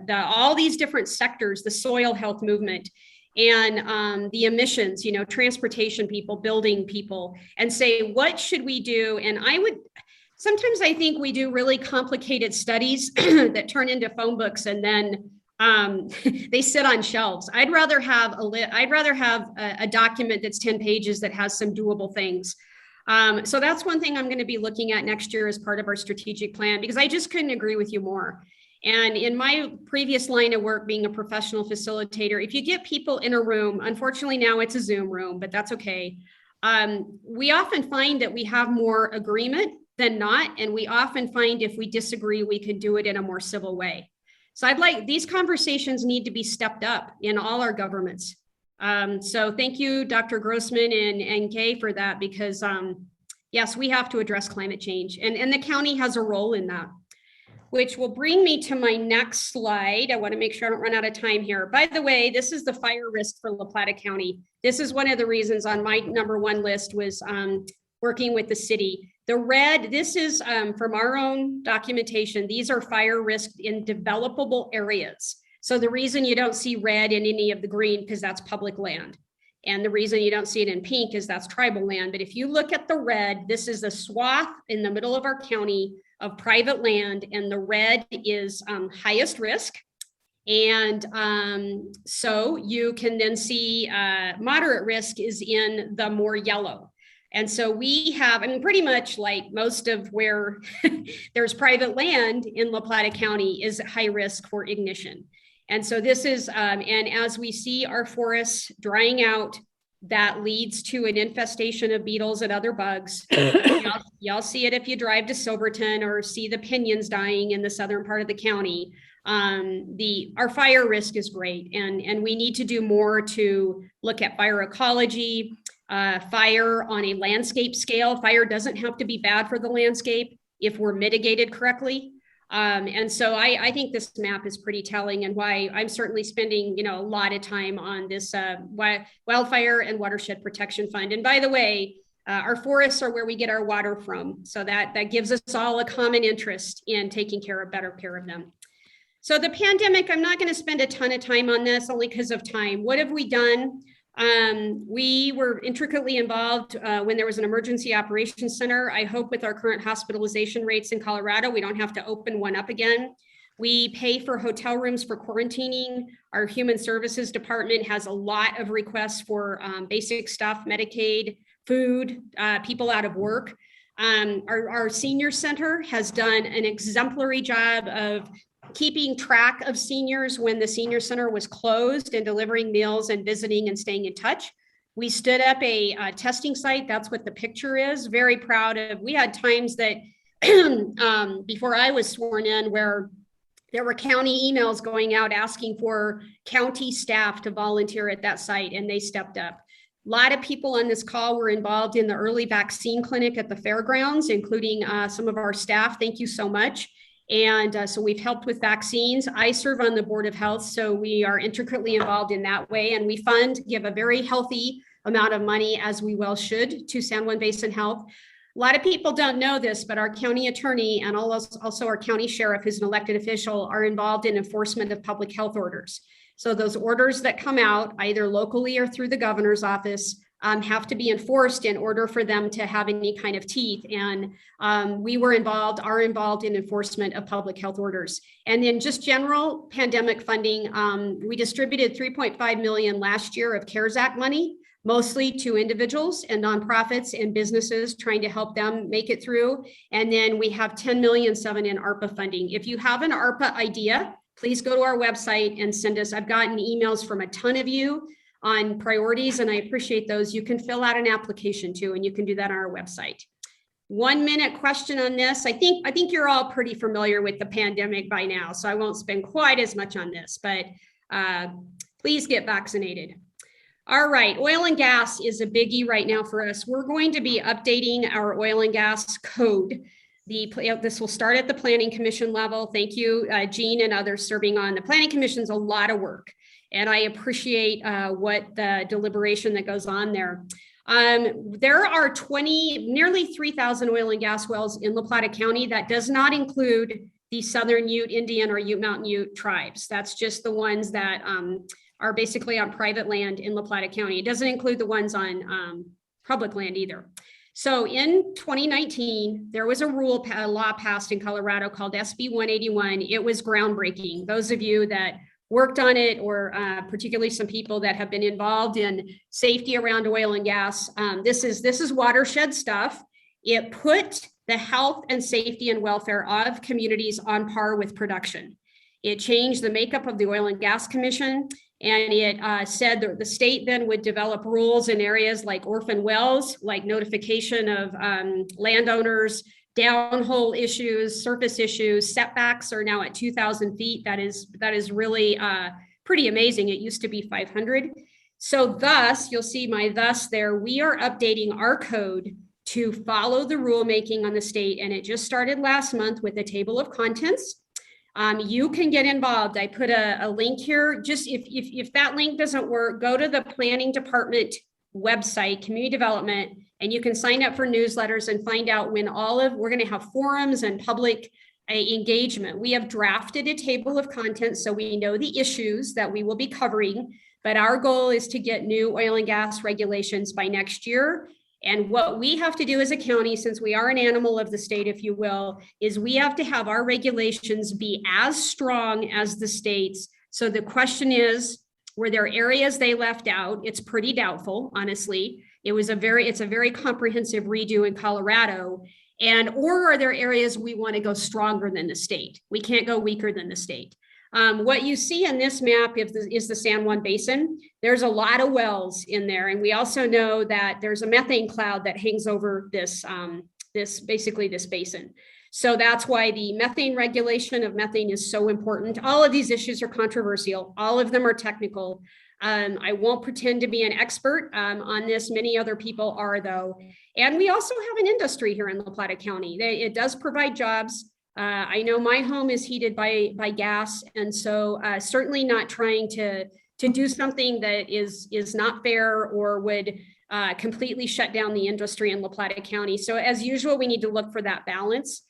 all these different sectors, the soil health movement, and the emissions, transportation people, building people, and say, what should we do? And sometimes I think we do really complicated studies that turn into phone books and then they sit on shelves. I'd rather have a document that's 10 pages that has some doable things. So that's one thing I'm going to be looking at next year as part of our strategic plan, because I just couldn't agree with you more. And in my previous line of work, being a professional facilitator, if you get people in a room, unfortunately now it's a Zoom room, but that's okay. We often find that we have more agreement than not. And we often find if we disagree, we can do it in a more civil way. So these conversations need to be stepped up in all our governments. So thank you, Dr. Grossman and Kay, for that, because yes, we have to address climate change, and the county has a role in that, which will bring me to my next slide. I want to make sure I don't run out of time here. By the way, this is the fire risk for La Plata County. This is one of the reasons on my #1 list was working with the city. The red, this is from our own documentation. These are fire risk in developable areas. So the reason you don't see red in any of the green, because that's public land. And the reason you don't see it in pink is that's tribal land. But if you look at the red, this is a swath in the middle of our county of private land, and the red is highest risk. And so you can then see moderate risk is in the more yellow. And so we have, pretty much like most of where there's private land in La Plata County is high risk for ignition. And so this is, and as we see our forests drying out, that leads to an infestation of beetles and other bugs. Y'all see it if you drive to Silverton or see the pinions dying in the southern part of the county. Our fire risk is great, and we need to do more to look at fire ecology, fire on a landscape scale. Fire doesn't have to be bad for the landscape if we're mitigated correctly. And so I think this map is pretty telling, and why I'm certainly spending, a lot of time on this Wildfire and Watershed Protection Fund. And by the way, our forests are where we get our water from. So that gives us all a common interest in taking better care of them. So the pandemic, I'm not going to spend a ton of time on this only because of time. What have we done? We were intricately involved when there was an emergency operations center. I hope with our current hospitalization rates in Colorado, we don't have to open one up again. We pay for hotel rooms for quarantining. Our human services department has a lot of requests for basic stuff, Medicaid, food, people out of work. Our senior center has done an exemplary job of keeping track of seniors when the senior center was closed, and delivering meals and visiting and staying in touch. We stood up a testing site. That's what the picture is. Very proud of. We had times that before I was sworn in where There were county emails going out asking for county staff to volunteer at that site, and they stepped up. A lot of people on this call were involved in the early vaccine clinic at the fairgrounds, including some of our staff. Thank you so much. And so we've helped with vaccines. I serve on the Board of Health, so we are intricately involved in that way. And we give a very healthy amount of money, as we well should, to San Juan Basin Health. A lot of people don't know this, but our county attorney and also our county sheriff, who's an elected official, are involved in enforcement of public health orders. So those orders that come out either locally or through the governor's office have to be enforced in order for them to have any kind of teeth. And we are involved in enforcement of public health orders. And then just general pandemic funding, we distributed $3.5 million last year of CARES Act money, mostly to individuals and nonprofits and businesses trying to help them make it through. And then we have $10.7 million in ARPA funding. If you have an ARPA idea, please go to our website and send us. I've gotten emails from a ton of you on priorities, and I appreciate those. You can fill out an application too, and you can do that on our website. 1 minute question on this. I think you're all pretty familiar with the pandemic by now, so I won't spend quite as much on this, but please get vaccinated. All right, oil and gas is a biggie right now for us. We're going to be updating our oil and gas code. This will start at the Planning Commission level. Thank you, Jean and others serving on the Planning Commission's a lot of work. And I appreciate what the deliberation that goes on there. There are nearly 3,000 oil and gas wells in La Plata County. That does not include the Southern Ute Indian or Ute Mountain Ute tribes. That's just the ones that are basically on private land in La Plata County. It doesn't include the ones on public land either. So in 2019, there was a law passed in Colorado called SB 181. It was groundbreaking. Those of you that worked on it, or particularly some people that have been involved in safety around oil and gas, this is watershed stuff. It put the health and safety and welfare of communities on par with production. It changed the makeup of the Oil and Gas Commission. And it said that the state then would develop rules in areas like orphan wells, like notification of landowners, downhole issues, surface issues. Setbacks are now at 2,000 feet. That is really pretty amazing. It used to be 500. So thus, you'll see my thus there, we are updating our code to follow the rulemaking on the state. And it just started last month with a table of contents. You can get involved. I put a link here. Just if that link doesn't work, go to the planning department website, community development, and you can sign up for newsletters and find out when we're going to have forums and public engagement. We have drafted a table of contents so we know the issues that we will be covering, but our goal is to get new oil and gas regulations by next year. And what we have to do as a county, since we are an animal of the state, if you will, is we have to have our regulations be as strong as the state's. So the question is, were there areas they left out? It's pretty doubtful, honestly. It's a very comprehensive redo in Colorado. Or are there areas we want to go stronger than the state? We can't go weaker than the state. What you see in this map is the San Juan Basin. There's a lot of wells in there. And we also know that there's a methane cloud that hangs over this basin. So that's why the methane regulation of methane is so important. All of these issues are controversial. All of them are technical. I won't pretend to be an expert on this. Many other people are, though. And we also have an industry here in La Plata County. It does provide jobs. I know my home is heated by gas, and so certainly not trying to do something that is not fair or would completely shut down the industry in La Plata County. So as usual, we need to look for that balance.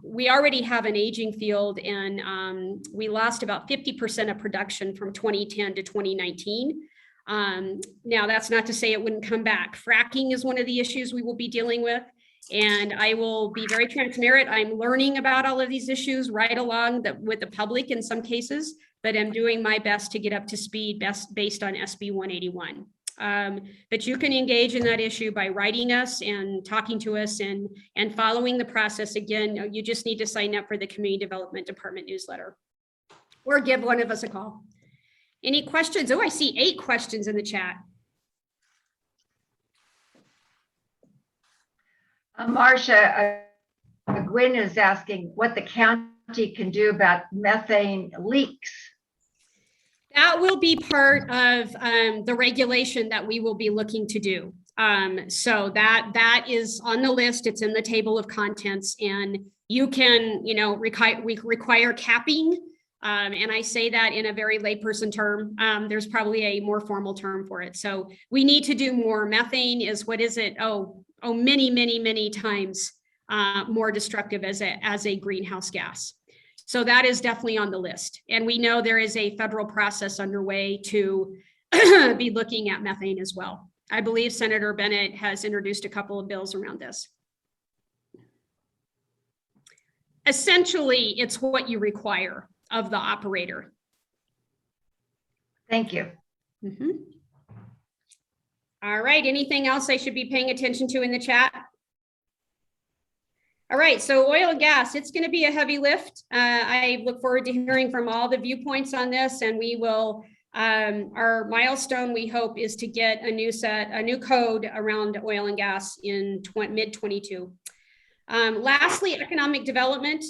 We already have an aging field, and we lost about 50% of production from 2010 to 2019. Now, that's not to say it wouldn't come back. Fracking is one of the issues we will be dealing with. And I will be very transparent. I'm learning about all of these issues right along with the public in some cases, but I'm doing my best to get up to speed based on SB 181. But you can engage in that issue by writing us and talking to us and following the process. Again, you just need to sign up for the Community Development Department newsletter or give one of us a call. Any questions? Oh, I see 8 questions in the chat. Marcia, Gwynn is asking what the county can do about methane leaks? That will be part of the regulation that we will be looking to do. So that is on the list. It's in the table of contents, and you can, require capping. And I say that in a very layperson term. There's probably a more formal term for it. So we need to do more. Methane is, what is it? Many times more destructive as a greenhouse gas. So that is definitely on the list. And we know there is a federal process underway to be looking at methane as well. I believe Senator Bennett has introduced a couple of bills around this. Essentially, it's what you require of the operator. Thank you. Mm-hmm. All right, anything else I should be paying attention to in the chat? All right, so oil and gas, it's going to be a heavy lift. I look forward to hearing from all the viewpoints on this, and we will, our milestone, we hope, is to get a new code around oil and gas in mid-22. Lastly, economic development.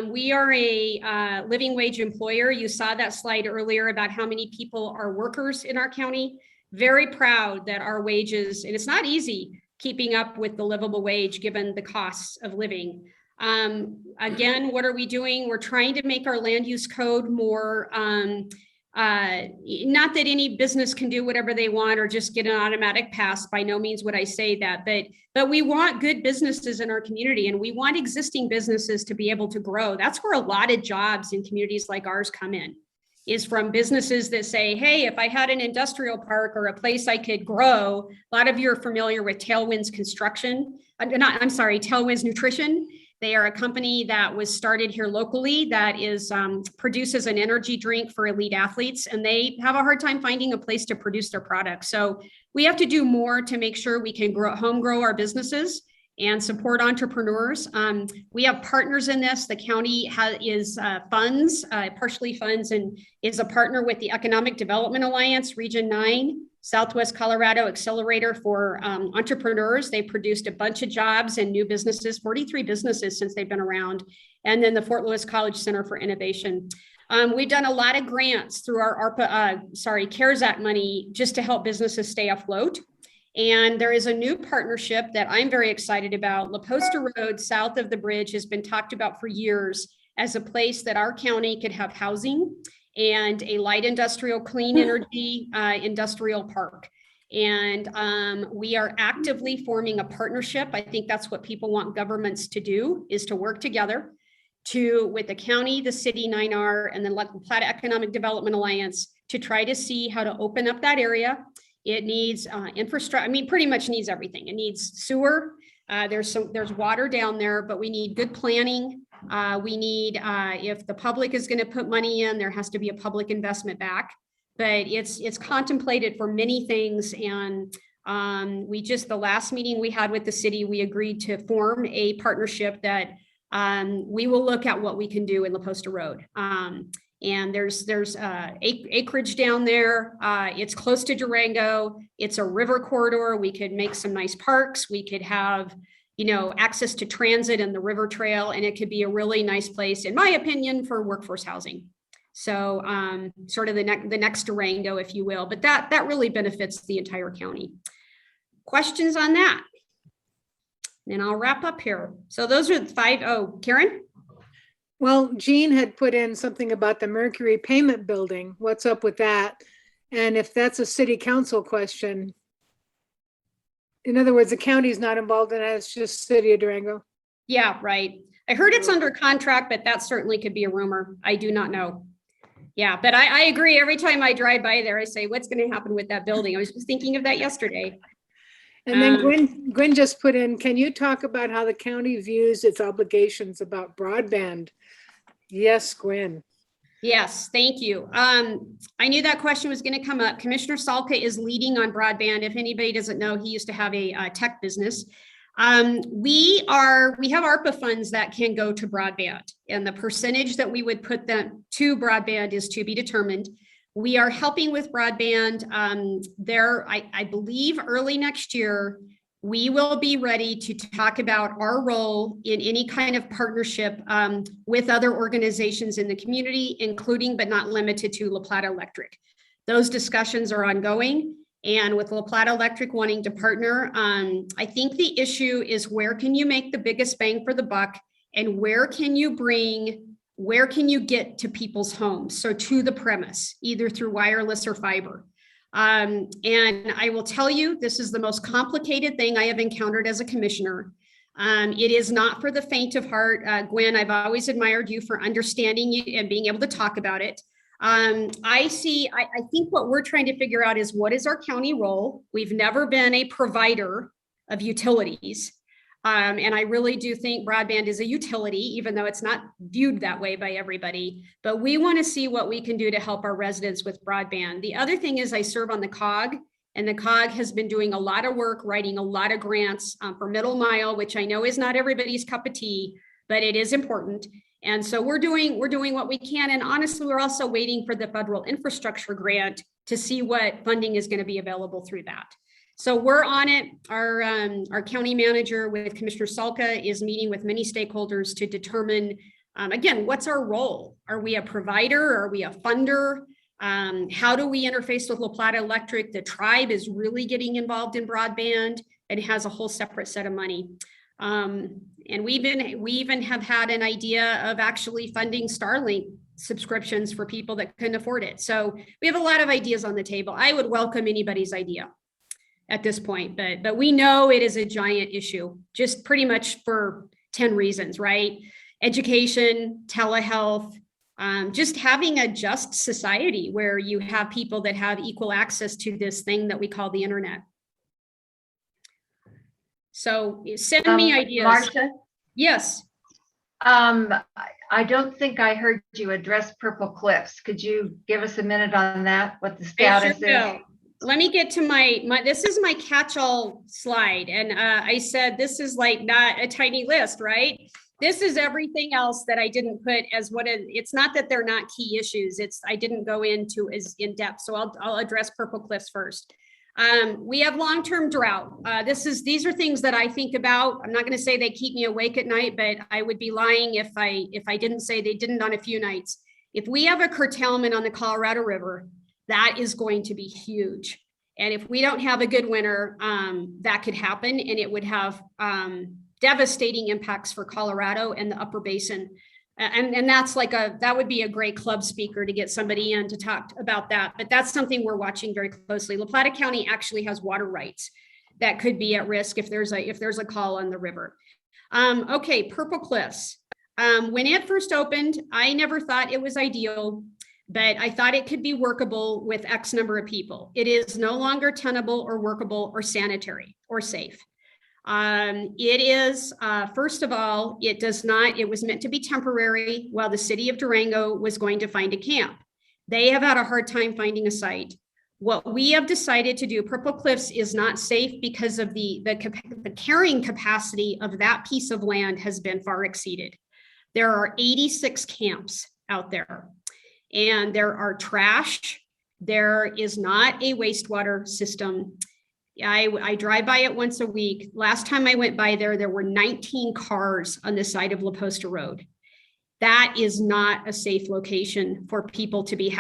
We are a living wage employer. You saw that slide earlier about how many people are workers in our county. Very proud that our wages, and it's not easy keeping up with the livable wage given the costs of living. Again, what are we doing? We're trying to make our land use code more, not that any business can do whatever they want or just get an automatic pass. By no means would I say that, but we want good businesses in our community, and we want existing businesses to be able to grow. That's where a lot of jobs in communities like ours come in, is from businesses that say, hey, if I had an industrial park or a place I could grow. A lot of you are familiar with Tailwinds Construction, Tailwinds Nutrition. They are a company that was started here locally that is produces an energy drink for elite athletes, and they have a hard time finding a place to produce their products. So we have to do more to make sure we can home grow our businesses and support entrepreneurs. We have partners in this. The county partially funds, and is a partner with the Economic Development Alliance, Region 9, Southwest Colorado Accelerator for Entrepreneurs. They produced a bunch of jobs and new businesses, 43 businesses since they've been around. And then the Fort Lewis College Center for Innovation. We've done a lot of grants through our CARES Act money just to help businesses stay afloat. And there is a new partnership that I'm very excited about. La Posta Road, south of the bridge, has been talked about for years as a place that our county could have housing and a light industrial, clean energy industrial park. And we are actively forming a partnership. I think that's what people want governments to do, is to work together with the county, the city, 9R, and then Plata Economic Development Alliance to try to see how to open up that area. It needs infrastructure. Pretty much needs everything. It needs sewer. There's water down there, but we need good planning. We need, if the public is going to put money in, there has to be a public investment back. But it's contemplated for many things. And the last meeting we had with the city, we agreed to form a partnership that we will look at what we can do in La Posta Road. And there's acreage down there. It's close to Durango. It's a river corridor. We could make some nice parks. We could have, access to transit and the river trail, and it could be a really nice place, in my opinion, for workforce housing. So sort of the next Durango, if you will, but that really benefits the entire county. Questions on that? And I'll wrap up here. So those are the 5. Oh, Karen? Well, Jean had put in something about the Mercury Payment Building. What's up with that? And if that's a city council question, in other words, the county's not involved in it, it's just City of Durango. Yeah, right. I heard it's under contract, but that certainly could be a rumor. I do not know. Yeah, but I agree. Every time I drive by there, I say, what's going to happen with that building? I was just thinking of that yesterday. And then Gwen just put in, can you talk about how the county views its obligations about broadband? Yes, Gwen. Yes, thank you. I knew that question was going to come up. Commissioner Salka is leading on broadband. If anybody doesn't know, he used to have a tech business. We have ARPA funds that can go to broadband, and the percentage that we would put them to broadband is to be determined. We are helping with broadband. I believe early next year, we will be ready to talk about our role in any kind of partnership with other organizations in the community, including but not limited to La Plata Electric. Those discussions are ongoing, and with La Plata Electric wanting to partner, I think the issue is where can you make the biggest bang for the buck, and where can you get to people's homes? So to the premise, either through wireless or fiber. And I will tell you, this is the most complicated thing I have encountered as a commissioner. It is not for the faint of heart. Gwen, I've always admired you for understanding you and being able to talk about it. I think what we're trying to figure out is what is our county role? We've never been a provider of utilities. And I really do think broadband is a utility, even though it's not viewed that way by everybody. But we want to see what we can do to help our residents with broadband. The other thing is I serve on the COG, and the COG has been doing a lot of work, writing a lot of grants for middle mile, which I know is not everybody's cup of tea, but it is important. And so we're doing what we can. And honestly, we're also waiting for the federal infrastructure grant to see what funding is going to be available through that. So we're on it. Our county manager with Commissioner Salka is meeting with many stakeholders to determine, again, what's our role? Are we a provider? Are we a funder? How do we interface with La Plata Electric? The tribe is really getting involved in broadband and has a whole separate set of money. And we even have had an idea of actually funding Starlink subscriptions for people that couldn't afford it. So we have a lot of ideas on the table. I would welcome anybody's idea at this point, but we know it is a giant issue, just pretty much for 10 reasons, right? Education, telehealth, just having a just society where you have people that have equal access to this thing that we call the internet. So send me ideas. Marcia? Yes. I don't think I heard you address Purple Cliffs. Could you give us a minute on that, what the status is? Let me get to this is my catch-all slide. And I said, this is like not a tiny list, right? This is everything else that I didn't put as it's not that they're not key issues. I didn't go into as in depth. So I'll address Purple Cliffs first. We have long-term drought. These are things that I think about. I'm not going to say they keep me awake at night, but I would be lying if I didn't say they didn't on a few nights. If we have a curtailment on the Colorado River, that is going to be huge. And if we don't have a good winter, that could happen, and it would have devastating impacts for Colorado and the upper basin. And that's that would be a great club speaker to get somebody in to talk about that. But that's something we're watching very closely. La Plata County actually has water rights that could be at risk if there's a call on the river. Okay, Purple Cliffs. When it first opened, I never thought it was ideal, but I thought it could be workable with X number of people. It is no longer tenable or workable or sanitary or safe. It is, first of all, it was meant to be temporary while the city of Durango was going to find a camp. They have had a hard time finding a site. What we have decided to do, Purple Cliffs is not safe because of the carrying capacity of that piece of land has been far exceeded. There are 86 camps out there, and there are trash. There is not a wastewater system. I drive by it once a week. Last time I went by there were 19 cars on the side of La Posta Road. That is not a safe location for people to be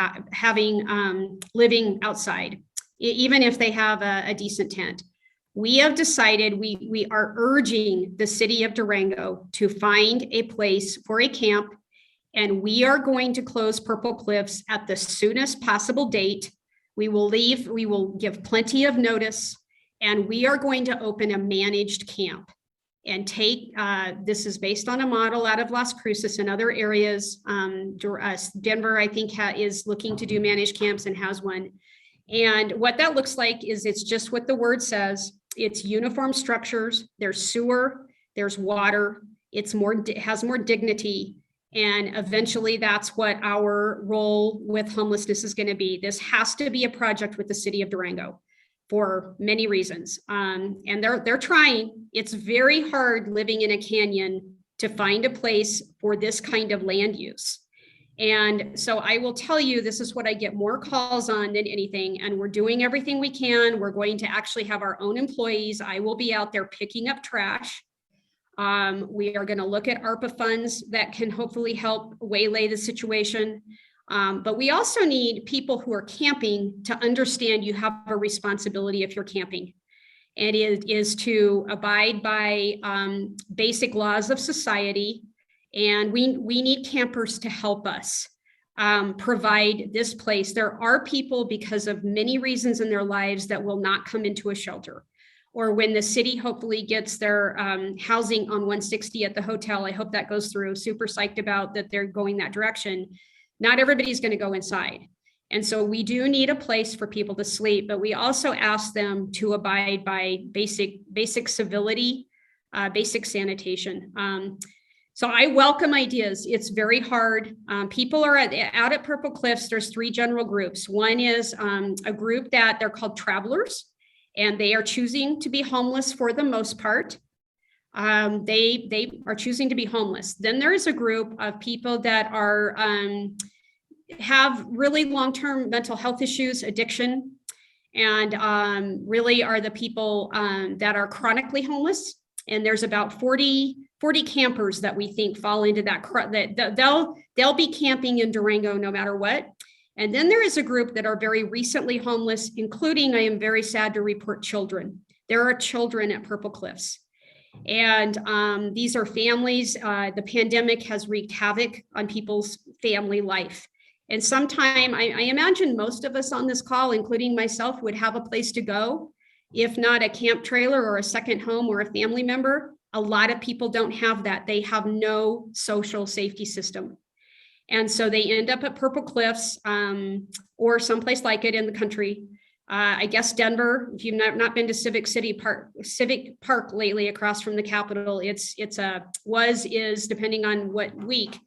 living outside, even if they have a decent tent. We have decided we are urging the city of Durango to find a place for a camp, and we are going to close Purple Cliffs at the soonest possible date. We will give plenty of notice, and we are going to open a managed camp and take, this is based on a model out of Las Cruces and other areas. Denver, I think, is looking to do managed camps and has one. And what that looks like is it's just what the word says. It's uniform structures, there's sewer, there's water, it has more dignity. And eventually that's what our role with homelessness is going to be. This has to be a project with the city of Durango for many reasons. And they're trying. It's very hard living in a canyon to find a place for this kind of land use. And so I will tell you, this is what I get more calls on than anything. And we're doing everything we can. We're going to actually have our own employees. I will be out there picking up trash. We are going to look at ARPA funds that can hopefully help waylay the situation. But we also need people who are camping to understand you have a responsibility if you're camping. And it is to abide by basic laws of society. And we need campers to help us provide this place. There are people, because of many reasons in their lives, that will not come into a shelter. Or when the city hopefully gets their housing on 160 at the hotel, I hope that goes through. Super psyched about that they're going that direction. Not everybody's going to go inside. And so we do need a place for people to sleep, but we also ask them to abide by basic civility, basic sanitation. So I welcome ideas. It's very hard. People are out at Purple Cliffs. There's 3 general groups. One is a group that they're called travelers, and they are choosing to be homeless for the most part. They are choosing to be homeless. Then there is a group of people that are have really long-term mental health issues, addiction, and really are the people that are chronically homeless. And there's about 40 campers that we think fall into that they'll be camping in Durango no matter what. And then there is a group that are very recently homeless, including, I am very sad to report, children. There are children at Purple Cliffs. And these are families. The pandemic has wreaked havoc on people's family life. And sometime, I imagine most of us on this call, including myself, would have a place to go, if not a camp trailer or a second home or a family member. A lot of people don't have that. They have no social safety system. And so they end up at Purple Cliffs or someplace like it in the country. I guess Denver, if you've not been to Civic Park lately across from the Capitol, it's depending on what week.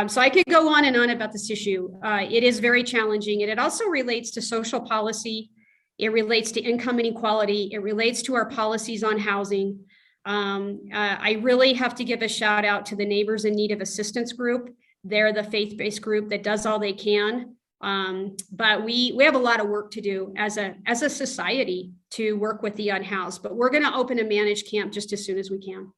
So I could go on and on about this issue. It is very challenging, and it also relates to social policy. It relates to income inequality. It relates to our policies on housing. I really have to give a shout out to the Neighbors in Need of Assistance group. They're the faith-based group that does all they can. But we have a lot of work to do as a society to work with the unhoused, but we're going to open a managed camp just as soon as we can.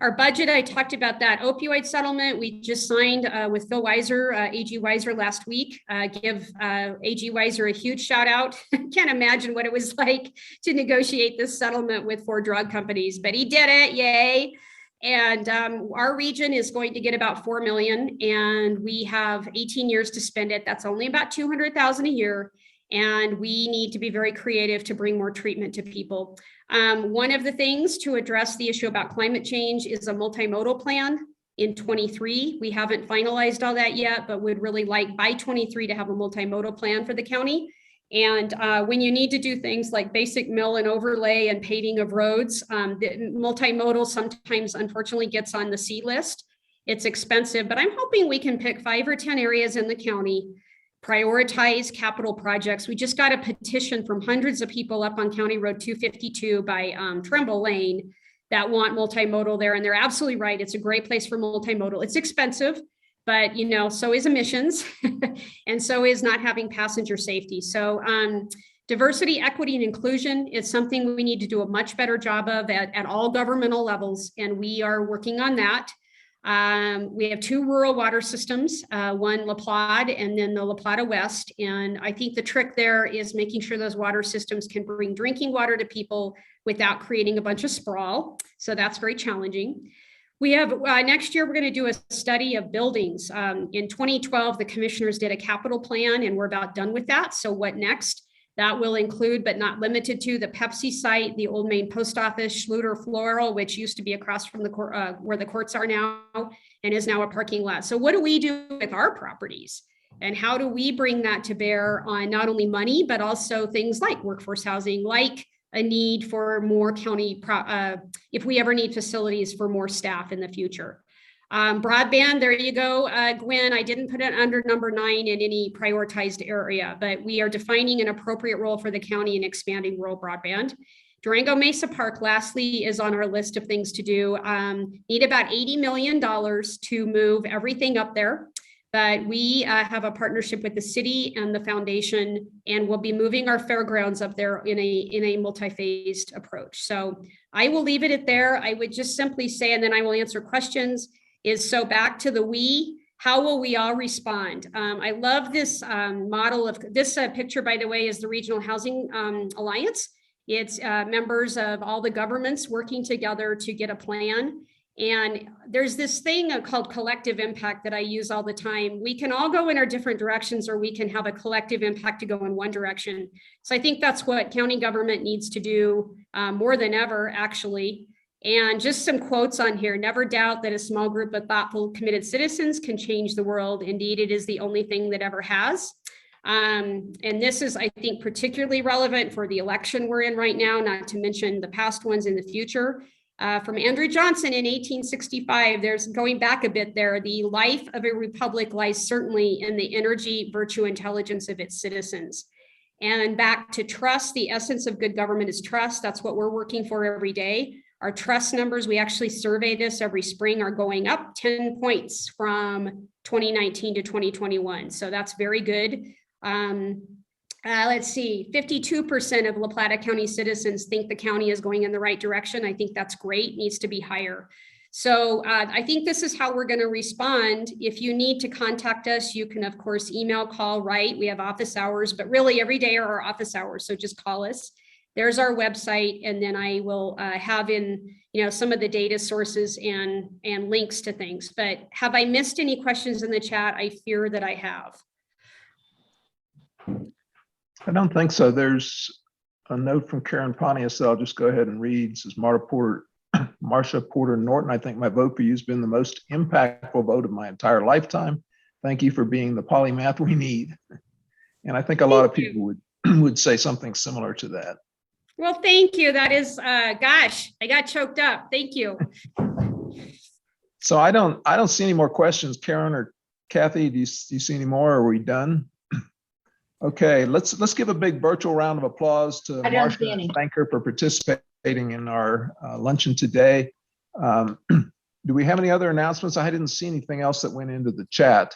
Our budget, I talked about that opioid settlement. We just signed with Phil Weiser, AG Weiser last week. Give AG Weiser a huge shout out. Can't imagine what it was like to negotiate this settlement with 4 drug companies, but he did it, yay. And our region is going to get about $4 million, and we have 18 years to spend it. That's only about $200,000 a year. And we need to be very creative to bring more treatment to people. One of the things to address the issue about climate change is a multimodal plan in 23. We haven't finalized all that yet, but would really like by 23 to have a multimodal plan for the county. And when you need to do things like basic mill and overlay and paving of roads, the multimodal sometimes unfortunately gets on the C list. It's expensive, but I'm hoping we can pick 5 or 10 areas in the county, prioritize capital projects. We just got a petition from hundreds of people up on County Road 252 by Trumbull Lane that want multimodal there. And they're absolutely right. It's a great place for multimodal. It's expensive, but so is emissions and so is not having passenger safety. So diversity, equity, and inclusion is something we need to do a much better job of at all governmental levels. And we are working on that. We have 2 rural water systems, one La Plata and then the La Plata West. And I think the trick there is making sure those water systems can bring drinking water to people without creating a bunch of sprawl. So that's very challenging. We have next year, we're going to do a study of buildings. In 2012, the commissioners did a capital plan and we're about done with that. So what next? That will include, but not limited to, the Pepsi site, the Old Main Post Office, Schluter Floral, which used to be across from the court, where the courts are now, and is now a parking lot. So what do we do with our properties? And how do we bring that to bear on not only money, but also things like workforce housing, like a need for more county, if we ever need facilities for more staff in the future. Broadband, there you go, Gwen. I didn't put it under number 9 in any prioritized area, but we are defining an appropriate role for the county in expanding rural broadband. Durango Mesa Park, lastly, is on our list of things to do. Need about $80 million to move everything up there. But we have a partnership with the city and the foundation, and we'll be moving our fairgrounds up there in a multi-phased approach. So I will leave it at there. I would just simply say, and then I will answer questions, is so back to the we, how will we all respond? I love this model of this picture, by the way, is the Regional Housing Alliance. It's members of all the governments working together to get a plan. And there's this thing called collective impact that I use all the time. We can all go in our different directions, or we can have a collective impact to go in one direction. So I think that's what county government needs to do more than ever, actually. And just some quotes on here. Never doubt that a small group of thoughtful, committed citizens can change the world. Indeed, it is the only thing that ever has. And this is, I think, particularly relevant for the election we're in right now, not to mention the past ones in the future. From Andrew Johnson in 1865, there's going back a bit there. The life of a republic lies certainly in the energy, virtue, intelligence of its citizens. And back to trust, the essence of good government is trust. That's what we're working for every day. Our trust numbers, we actually survey this every spring, are going up 10 points from 2019 to 2021. So that's very good. Let's see, 52% of La Plata County citizens think the county is going in the right direction. I think that's great, needs to be higher. So I think this is how we're going to respond. If you need to contact us, you can, of course, email, call, write. We have office hours, but really every day are our office hours. So just call us. There's our website. And then I will have in, some of the data sources and links to things. But have I missed any questions in the chat? I fear that I have. I don't think so. There's a note from Karen Pontius that I'll just go ahead and read. It says, Marsha Porter-Norton, I think my vote for you has been the most impactful vote of my entire lifetime. Thank you for being the polymath we need. And I think a lot of people would say something similar to that. Well, thank you. That is, gosh, I got choked up. Thank you. So I don't see any more questions. Karen or Kathy, do you see any more? Are we done? Okay, let's give a big virtual round of applause to Marsha and thank her for participating in our luncheon today. Do we have any other announcements? I didn't see anything else that went into the chat.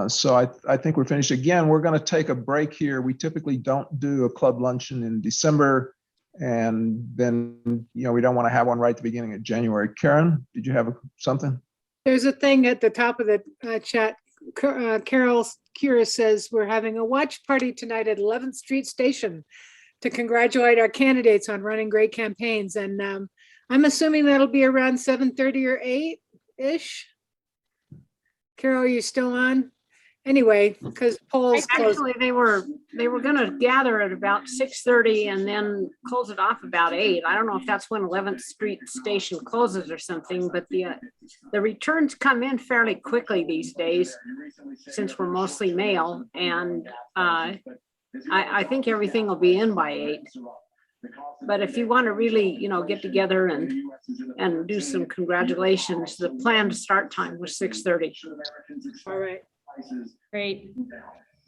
So I think we're finished. Again, we're going to take a break here. We typically don't do a club luncheon in December, and then we don't want to have one right at the beginning of January. Karen, did you have something? There's a thing at the top of the chat. Carol Cura says we're having a watch party tonight at 11th Street Station to congratulate our candidates on running great campaigns. And I'm assuming that'll be around 7:30 or 8-ish. Carol, are you still on? Anyway, because polls close. Actually, they were going to gather at about 6:30 and then close it off about 8. I don't know if that's when 11th Street Station closes or something, but the returns come in fairly quickly these days since we're mostly mail, and I think everything will be in by 8. But if you want to really, get together and do some congratulations, the planned start time was 6:30. All right. Great.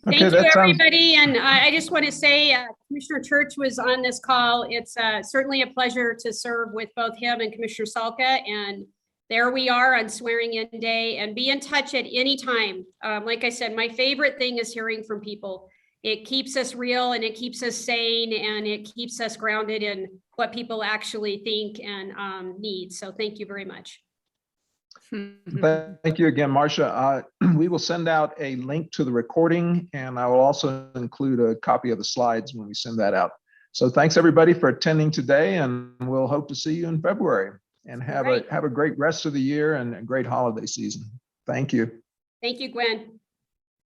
Okay, Thank you, everybody. And I just want to say Commissioner Church was on this call. It's certainly a pleasure to serve with both him and Commissioner Salka. And there we are on swearing in day, and be in touch at any time. Like I said, my favorite thing is hearing from people. It keeps us real, and it keeps us sane, and it keeps us grounded in what people actually think and need. So thank you very much. Thank you again, Marsha. We will send out a link to the recording, and I will also include a copy of the slides when we send that out. So thanks everybody for attending today, and we'll hope to see you in February. And have a great rest of the year and a great holiday season. Thank you. Thank you, Gwen.